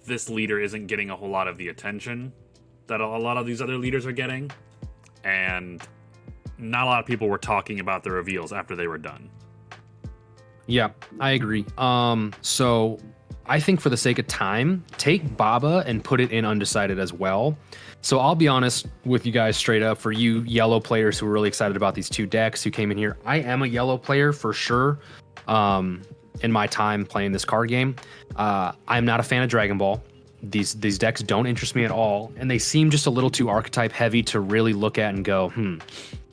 this leader isn't getting a whole lot of the attention that a lot of these other leaders are getting. And not a lot of people were talking about the reveals after they were done. Yeah, I agree. So I think for the sake of time, take Baba and put it in undecided as well. So I'll be honest with you guys straight up. For you yellow players who are really excited about these 2 decks who came in here, I am a yellow player for sure. In my time playing this card game, I'm not a fan of Dragon Ball. These decks don't interest me at all, and they seem just a little too archetype heavy to really look at and go,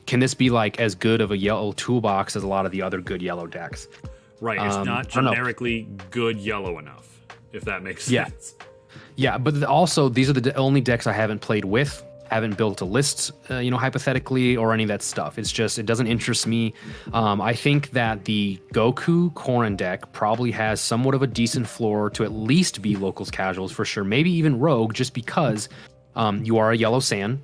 can this be like as good of a yellow toolbox as a lot of the other good yellow decks? Right, it's not generically good yellow enough, if that makes sense. Yeah, but also these are the only decks I haven't played with, Haven't built a list, hypothetically, or any of that stuff. It's just, it doesn't interest me. I think that the Goku Korin deck probably has somewhat of a decent floor to at least be locals casuals for sure. Maybe even rogue, just because you are a yellow Saiyan.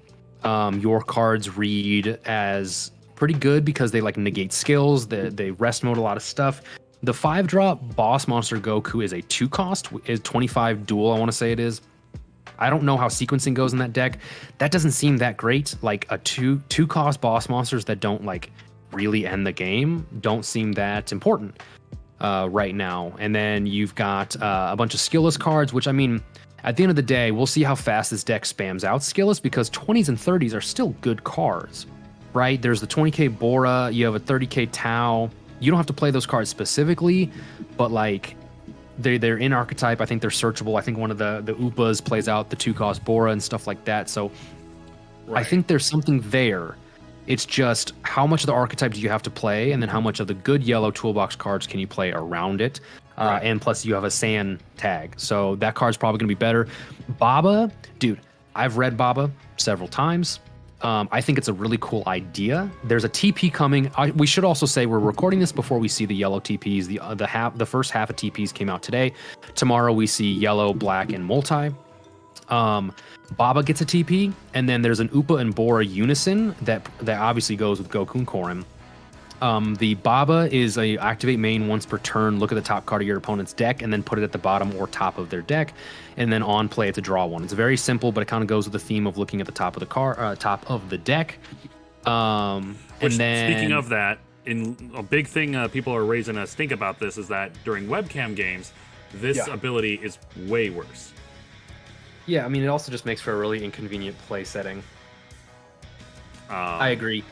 Your cards read as pretty good because they like negate skills. They rest mode a lot of stuff. The 5-drop boss monster Goku is a 2-cost, is 25 dual, I want to say it is. I don't know how sequencing goes in that deck. That doesn't seem that great. Like a two-cost boss monsters that don't like really end the game don't seem that important right now. And then you've got a bunch of skillless cards, which I mean, at the end of the day, we'll see how fast this deck spams out skillless because 20s and 30s are still good cards, right? There's the 20k Bora, you have a 30k Tau. You don't have to play those cards specifically, but like they're in archetype. I think they're searchable. I think one of the Upas plays out the 2-cost Bora and stuff like that. So right. I think there's something there. It's just how much of the archetype do you have to play, and then how much of the good yellow toolbox cards can you play around it? Right. And plus you have a Saiyan tag. So that card's probably going to be better. Baba, dude, I've read Baba several times. I think it's a really cool idea. There's a TP coming. We should also say we're recording this before we see the yellow TPs. The first half of TPs came out today. Tomorrow we see yellow, black, and multi. Baba gets a TP, and then there's an Upa and Bora unison that obviously goes with Goku and Korin. The Baba is a activate main once per turn, look at the top card of your opponent's deck, and then put it at the bottom or top of their deck, and then on play to draw one. It's very simple, but it kind of goes with the theme of looking at the top of the top of the deck. And then, speaking of that, a big thing people are raising a stink about this is that during webcam games, this ability is way worse. Yeah, I mean, it also just makes for a really inconvenient play setting. I agree.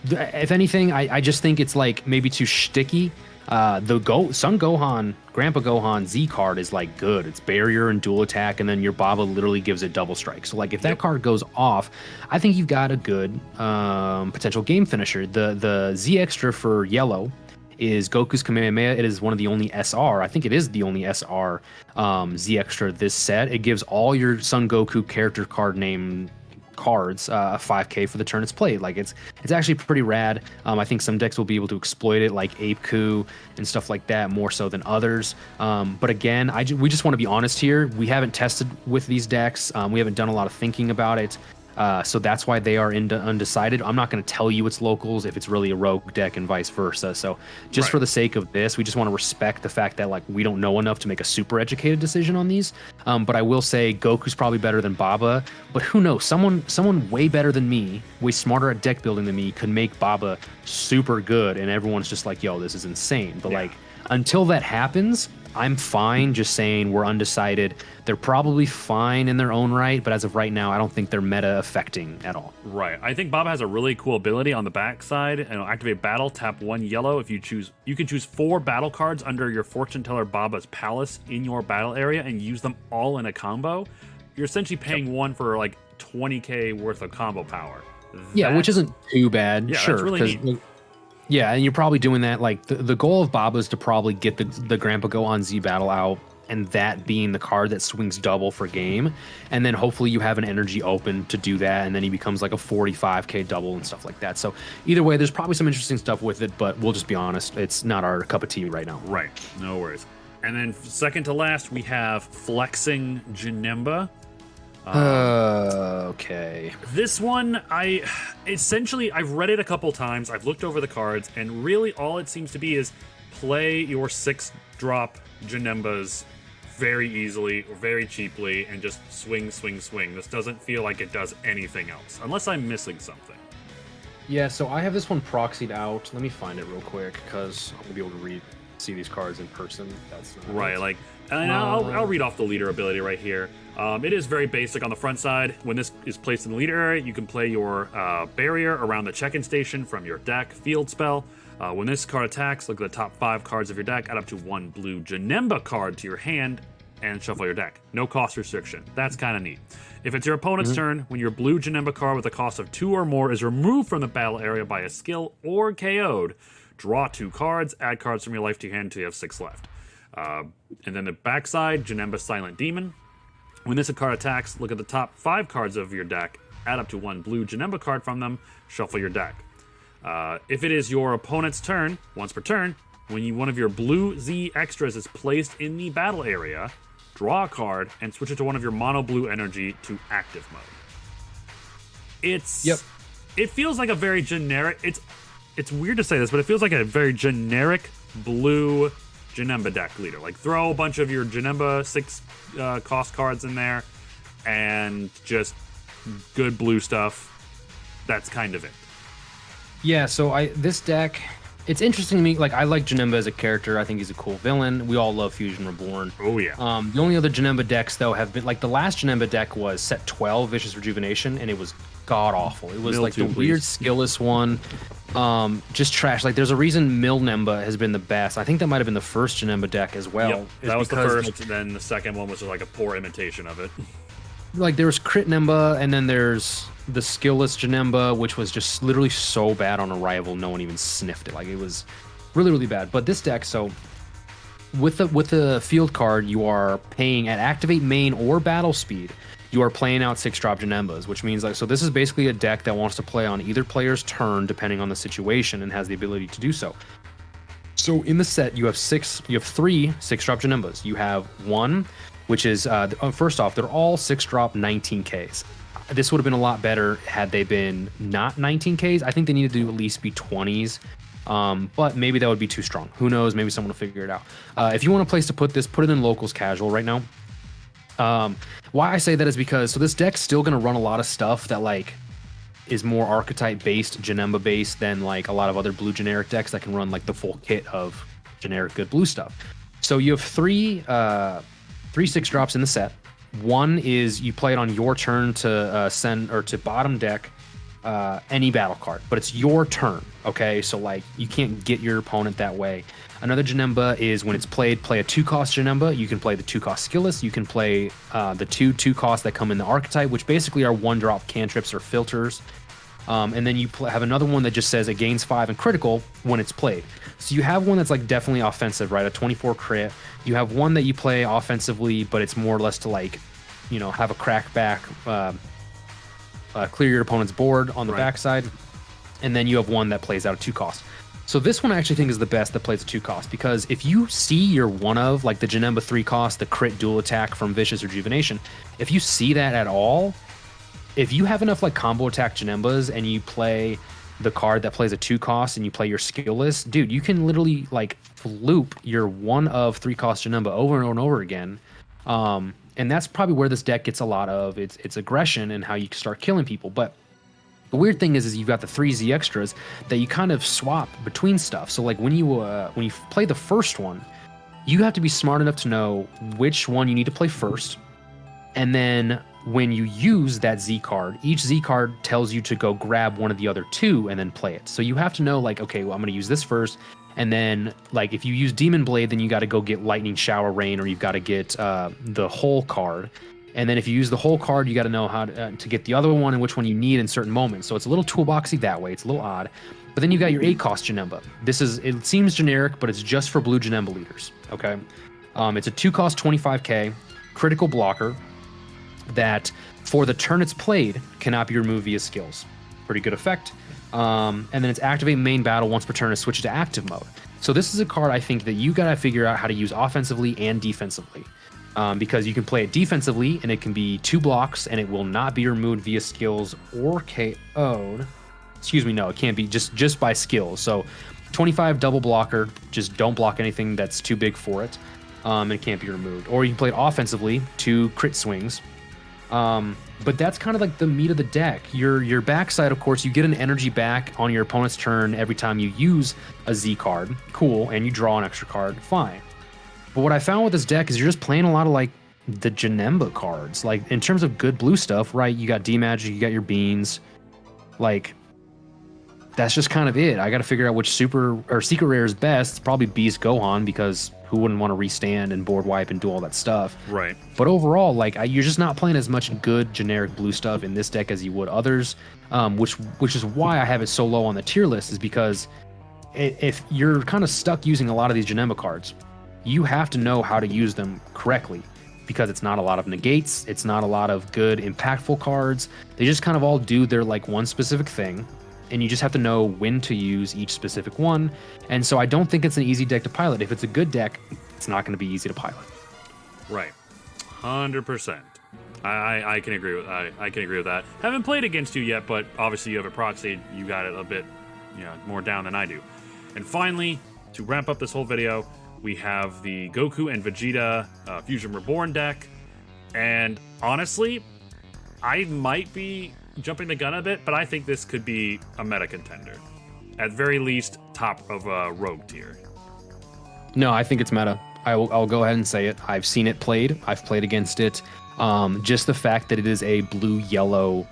If anything, I just think it's like maybe too shticky. Son Gohan, Grandpa Gohan Z card is like good. It's barrier and dual attack, and then your Baba literally gives it double strike. So like if that card goes off, I think you've got a good potential game finisher. The Z extra for yellow is Goku's Kamehameha. It is one of the only SR. I think it is the only SR Z extra this set. It gives all your Son Goku character card name cards 5k for the turn it's played. Like it's actually pretty rad. I think some decks will be able to exploit it, like Ape Coup and stuff like that, more so than others. But again, we just want to be honest here. We haven't tested with these decks. We haven't done a lot of thinking about it. So that's why they are undecided. I'm not going to tell you it's locals if it's really a rogue deck and vice versa. So just for the sake of this, we just want to respect the fact that like we don't know enough to make a super educated decision on these. But I will say Goku's probably better than Baba. But who knows? Someone way better than me, way smarter at deck building than me, could make Baba super good, and everyone's just like, yo, this is insane. But like until that happens, I'm fine just saying we're undecided. They're probably fine in their own right, but as of right now, I don't think they're meta affecting at all. Right. I think Baba has a really cool ability on the backside. Activate battle, tap 1 yellow. If you choose, you can choose 4 battle cards under your Fortune Teller Baba's Palace in your battle area and use them all in a combo. You're essentially paying 1 for like 20k worth of combo power. Yeah, which isn't too bad. Yeah, sure, that's really neat. Yeah, and you're probably doing that. Like the goal of Baba is to probably get the Grandpa Gohan Z battle out, and that being the card that swings double for game, and then hopefully you have an energy open to do that, and then he becomes like a 45k double and stuff like that. So either way, there's probably some interesting stuff with it, but we'll just be honest, it's not our cup of tea right now. Right, no worries. And then second to last, we have Flexing Janemba. Okay. This one, I've read it a couple times. I've looked over the cards, and really all it seems to be is play your 6-drop Janembas very easily or very cheaply and just swing. This doesn't feel like it does anything else, unless I'm missing something. Yeah, so I have this one proxied out. Let me find it real quick, because I'm going to be able to see these cards in person. That's not right, like, and I'll read off the leader ability right here. It is very basic on the front side. When this is placed in the leader area, you can play your barrier around the check-in station from your deck field spell. When this card attacks, look at the top 5 cards of your deck, add up to 1 blue Janemba card to your hand, and shuffle your deck. No cost restriction. That's kind of neat. If it's your opponent's turn, when your blue Janemba card with a cost of 2 or more is removed from the battle area by a skill or KO'd, draw 2 cards, add cards from your life to your hand until you have 6 left. And then the backside, Janemba Silent Demon. When this card attacks, look at the top 5 cards of your deck, add up to 1 blue Janemba card from them, shuffle your deck. If it is your opponent's turn, once per turn, when one of your blue Z extras is placed in the battle area, draw a card and switch it to one of your mono blue energy to active mode. It feels like a very generic. It's weird to say this, but it feels like a very generic blue Janemba deck leader. Like, throw a bunch of your Janemba 6 cost cards in there, and just good blue stuff. That's kind of it. Yeah, so this deck, it's interesting to me. Like, I like Janemba as a character. I think he's a cool villain. We all love Fusion Reborn. Oh yeah. The only other Janemba decks though have been like the last Janemba deck was set 12 Vicious Rejuvenation, and it was god awful. It was like the weird skillless one. Just trash. Like, there's a reason Milnemba has been the best. I think that might have been the first Janemba deck as well. Yep, that was the first. Then the second one was like a poor imitation of it. Like, there was Crit Nemba, and then there's the skillless Janemba, which was just literally so bad on arrival, no one even sniffed it. Like, it was really, really bad. But this deck, so with the field card, you are paying at activate main or battle speed. You are playing out 6-drop Janembas, which means, like, so this is basically a deck that wants to play on either player's turn, depending on the situation, and has the ability to do so. So in the set, you have 3 6-drop Janembas. You have one, which is, first off, they're all 6-drop 19Ks. This would have been a lot better had they been not 19Ks. I think they needed to at least be 20s, but maybe that would be too strong. Who knows? Maybe someone will figure it out. If you want a place to put this, put it in locals casual right now. Why I say that is because, so this deck's still going to run a lot of stuff that, like, is more archetype based, Janemba based than like a lot of other blue generic decks that can run like the full kit of generic good blue stuff. So you have three 6-drops in the set. One is you play it on your turn to send or to bottom deck any battle card, but it's your turn. Okay, so like you can't get your opponent that way. Another Janemba is when it's played, play a 2-cost Janemba. You can play the 2-cost skillless. You can play the 2-costs that come in the archetype, which basically are 1-drop cantrips or filters. And then you have another one that just says it gains 5 and critical when it's played. So you have one that's like definitely offensive, right? A 24 crit. You have one that you play offensively, but it's more or less to like, you know, have a crackback, clear your opponent's board on the backside. And then you have one that plays out a 2-cost. So this one I actually think is the best that plays a 2-cost, because if you see your one of like the Janemba 3-cost, the crit dual attack from Vicious Rejuvenation, if you see that at all, if you have enough like combo attack Janembas and you play the card that plays a 2-cost and you play your skillless, dude, you can literally like loop your one of 3-cost Janemba over and over again. And that's probably where this deck gets a lot of its aggression and how you start killing people. But the weird thing is you've got the 3 Z extras that you kind of swap between stuff. So like when you play the first one, you have to be smart enough to know which one you need to play first. And then when you use that Z card, each Z card tells you to go grab one of the other 2 and then play it. So you have to know like, okay, well, I'm going to use this first. And then like if you use Demon Blade, then you got to go get Lightning Shower Rain, or you've got to get the whole card. And then if you use the whole card, you got to know how to get the other one and which one you need in certain moments. So it's a little toolboxy that way. It's a little odd. But then you got your 8-cost Janemba. It seems generic, but it's just for blue Janemba leaders. Okay. It's a 2-cost 25k critical blocker that for the turn it's played cannot be removed via skills. Pretty good effect. And then it's activate main battle once per turn and switch to active mode. So this is a card I think that you got to figure out how to use offensively and defensively. Because you can play it defensively and it can be 2 blocks and it will not be removed via skills or KO'd. Excuse me, no, it can't be just by skills. So 25 double blocker, just don't block anything that's too big for it. And it can't be removed. Or you can play it offensively, 2 crit swings. But that's kind of like the meat of the deck. Your backside, of course, you get an energy back on your opponent's turn every time you use a Z card. Cool, and you draw an extra card. Fine. But what I found with this deck is you're just playing a lot of like the Janemba cards. Like in terms of good blue stuff, right? You got D-Magic, you got your beans. Like that's just kind of it. I got to figure out which super or secret rare is best. It's probably Beast Gohan, because who wouldn't want to restand and board wipe and do all that stuff? Right. But overall, like you're just not playing as much good generic blue stuff in this deck as you would others. Which is why I have it so low on the tier list, is because if you're kind of stuck using a lot of these Janemba cards, you have to know how to use them correctly. because it's not a lot of negates. It's not a lot of good impactful cards. They just kind of all do their like one specific thing, and you just have to know when to use each specific one. And so I don't think it's an easy deck to pilot. If it's a good deck, it's not going to be easy to pilot. Right. 100%. I can agree with I can agree with that. Haven't played against you yet, but obviously you have a proxy. You got it a bit, more down than I do. And finally, to wrap up this whole video, we have the Goku and Vegeta Fusion Reborn deck. And honestly, I might be jumping the gun a bit, but I think this could be a meta contender. At very least, top of Rogue tier. No, I think it's meta. I'll go ahead and say it. I've seen it played. I've played against it. Just the fact that it is a blue-yellow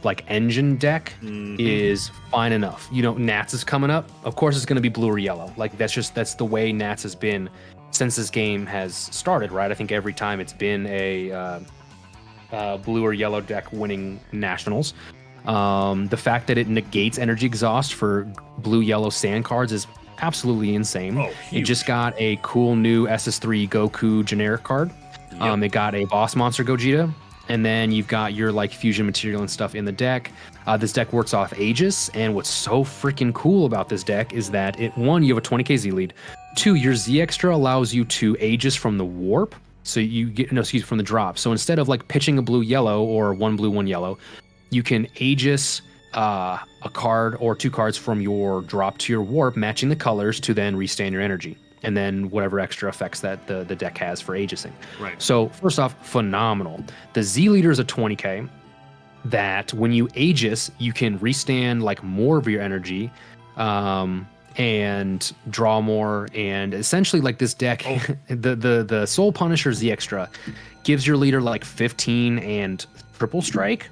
like engine deck is fine enough. Nats is coming up. Of course, it's going to be blue or yellow. Like that's the way Nats has been since this game has started, right? I think every time it's been a blue or yellow deck winning nationals. The fact that it negates energy exhaust for blue-yellow sand cards is absolutely insane. Oh, it just got a cool new SS3 Goku generic card. It got a boss monster Gogeta, and then you've got your like fusion material and stuff in the deck. This deck works off Aegis, and what's so freaking cool about this deck is that one, you have a 20k Z lead. 2, your Z extra allows you to Aegis from the warp, so you get from the drop. So instead of like pitching a blue-yellow or 1 blue 1 yellow, you can Aegis a card or 2 cards from your drop to your warp, matching the colors to then restand your energy, and then whatever extra effects that the deck has for Aegising. Right. So first off, phenomenal. The Z leader is a 20k that when you Aegis, you can restand like more of your energy and draw more. And essentially like this deck, the Soul Punisher Z extra gives your leader like 15 and triple strike.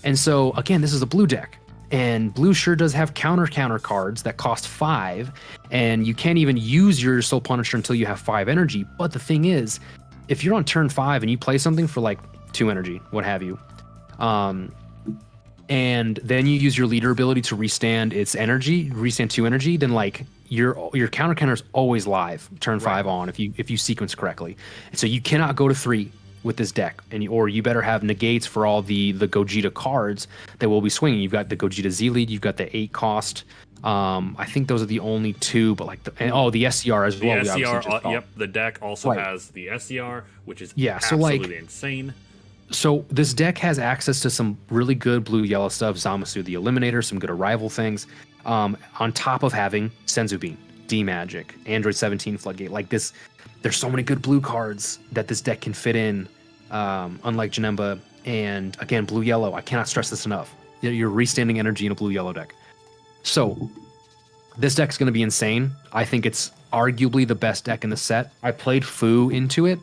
And so again, this is a blue deck. And blue sure does have counter cards that cost 5, and you can't even use your Soul Punisher until you have 5 energy. But the thing is, if you're on turn 5 and you play something for like 2 energy, what have you, and then you use your leader ability to restand its energy, restand 2 energy, then like your counter is always live turn 5 on if you sequence correctly. And so you cannot go to 3 with this deck, or you better have negates for all the Gogeta cards that will be swinging. You've got the Gogeta Z lead, you've got the 8 cost. I think those are the only 2, but like the SCR as well. The SCR, yep. The deck also has the SCR, which is absolutely insane. So this deck has access to some really good blue-yellow stuff, Zamasu the Eliminator, some good Arrival things, on top of having Senzu Bean, D-Magic, Android 17 Floodgate. Like this, there's so many good blue cards that this deck can fit in, unlike Janemba. And again, blue-yellow, I cannot stress this enough. You're restanding energy in a blue-yellow deck. So this deck's going to be insane. I think it's arguably the best deck in the set. I played Fu into it,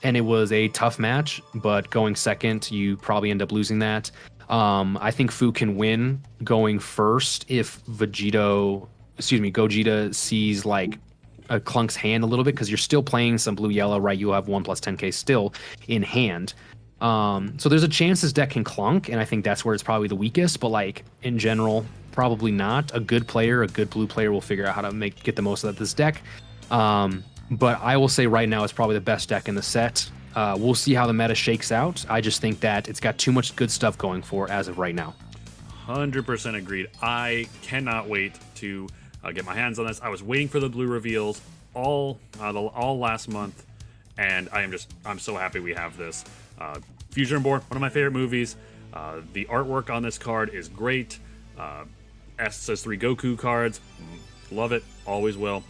and it was a tough match, but going second, you probably end up losing that. I think Fu can win going first if Gogeta sees like a Klunk's hand a little bit, because you're still playing some blue-yellow, right? You'll have 1 plus 10k still in hand. So there's a chance this deck can Clunk, and I think that's where it's probably the weakest, but like in general, probably not. A good blue player will figure out how to get the most of this deck. But I will say right now it's probably the best deck in the set. We'll see how the meta shakes out. I just think that it's got too much good stuff going for it as of right now. 100% agreed. I cannot wait to get my hands on this. I was waiting for the blue reveals all last month, and I'm so happy we have this. Fusion Reborn, one of my favorite movies. The artwork on this card is great. SS3 Goku cards, love it, always will.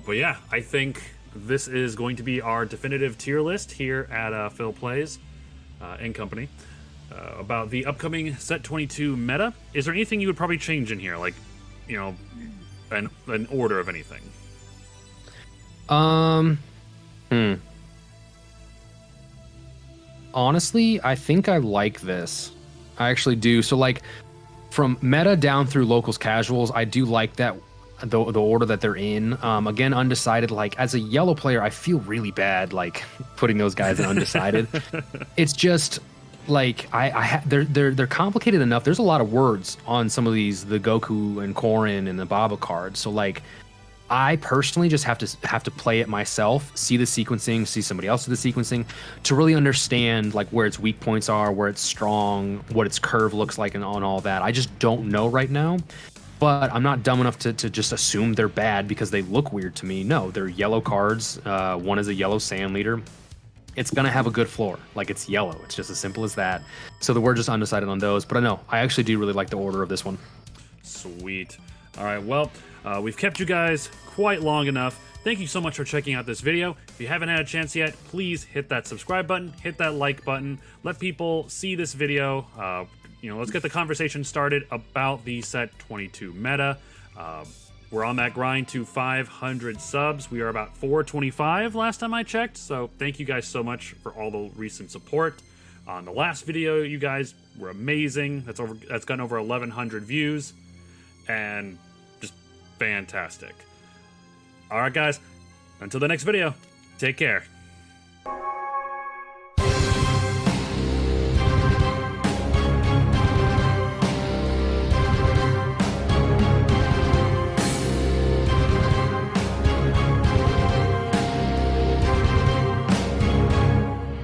But yeah, I think this is going to be our definitive tier list here at Phil Plays and Company about the upcoming Set 22 meta. Is there anything you would probably change in here, like an order of anything? Honestly, I think I like this. I actually do. So like from meta down through locals casuals, I do like that the order that they're in. Again, undecided, like as a yellow player, I feel really bad like putting those guys in undecided. It's just like they're complicated enough. There's a lot of words on some of these, the Goku and Korin and the Baba cards. So like I personally just have to play it myself, see the sequencing, see somebody else do the sequencing to really understand like where its weak points are, where it's strong, what its curve looks like, and on all that. I just don't know right now. But I'm not dumb enough to just assume they're bad because they look weird to me. No, they're yellow cards. One is a yellow sand leader. It's gonna have a good floor. Like, it's yellow. It's just as simple as that. So we're just undecided on those. But I know I actually do really like the order of this one. Sweet. All right, well, we've kept you guys quite long enough. Thank you so much for checking out this video. If you haven't had a chance yet, please hit that subscribe button, hit that like button, let people see this video. Let's get the conversation started about the set 22 meta. We're on that grind to 500 subs. We are about 425 last time I checked, so thank you guys so much for all the recent support. On the last video, you guys were amazing. That's gotten over 1,100 views, and just fantastic. All right, guys, until the next video, take care.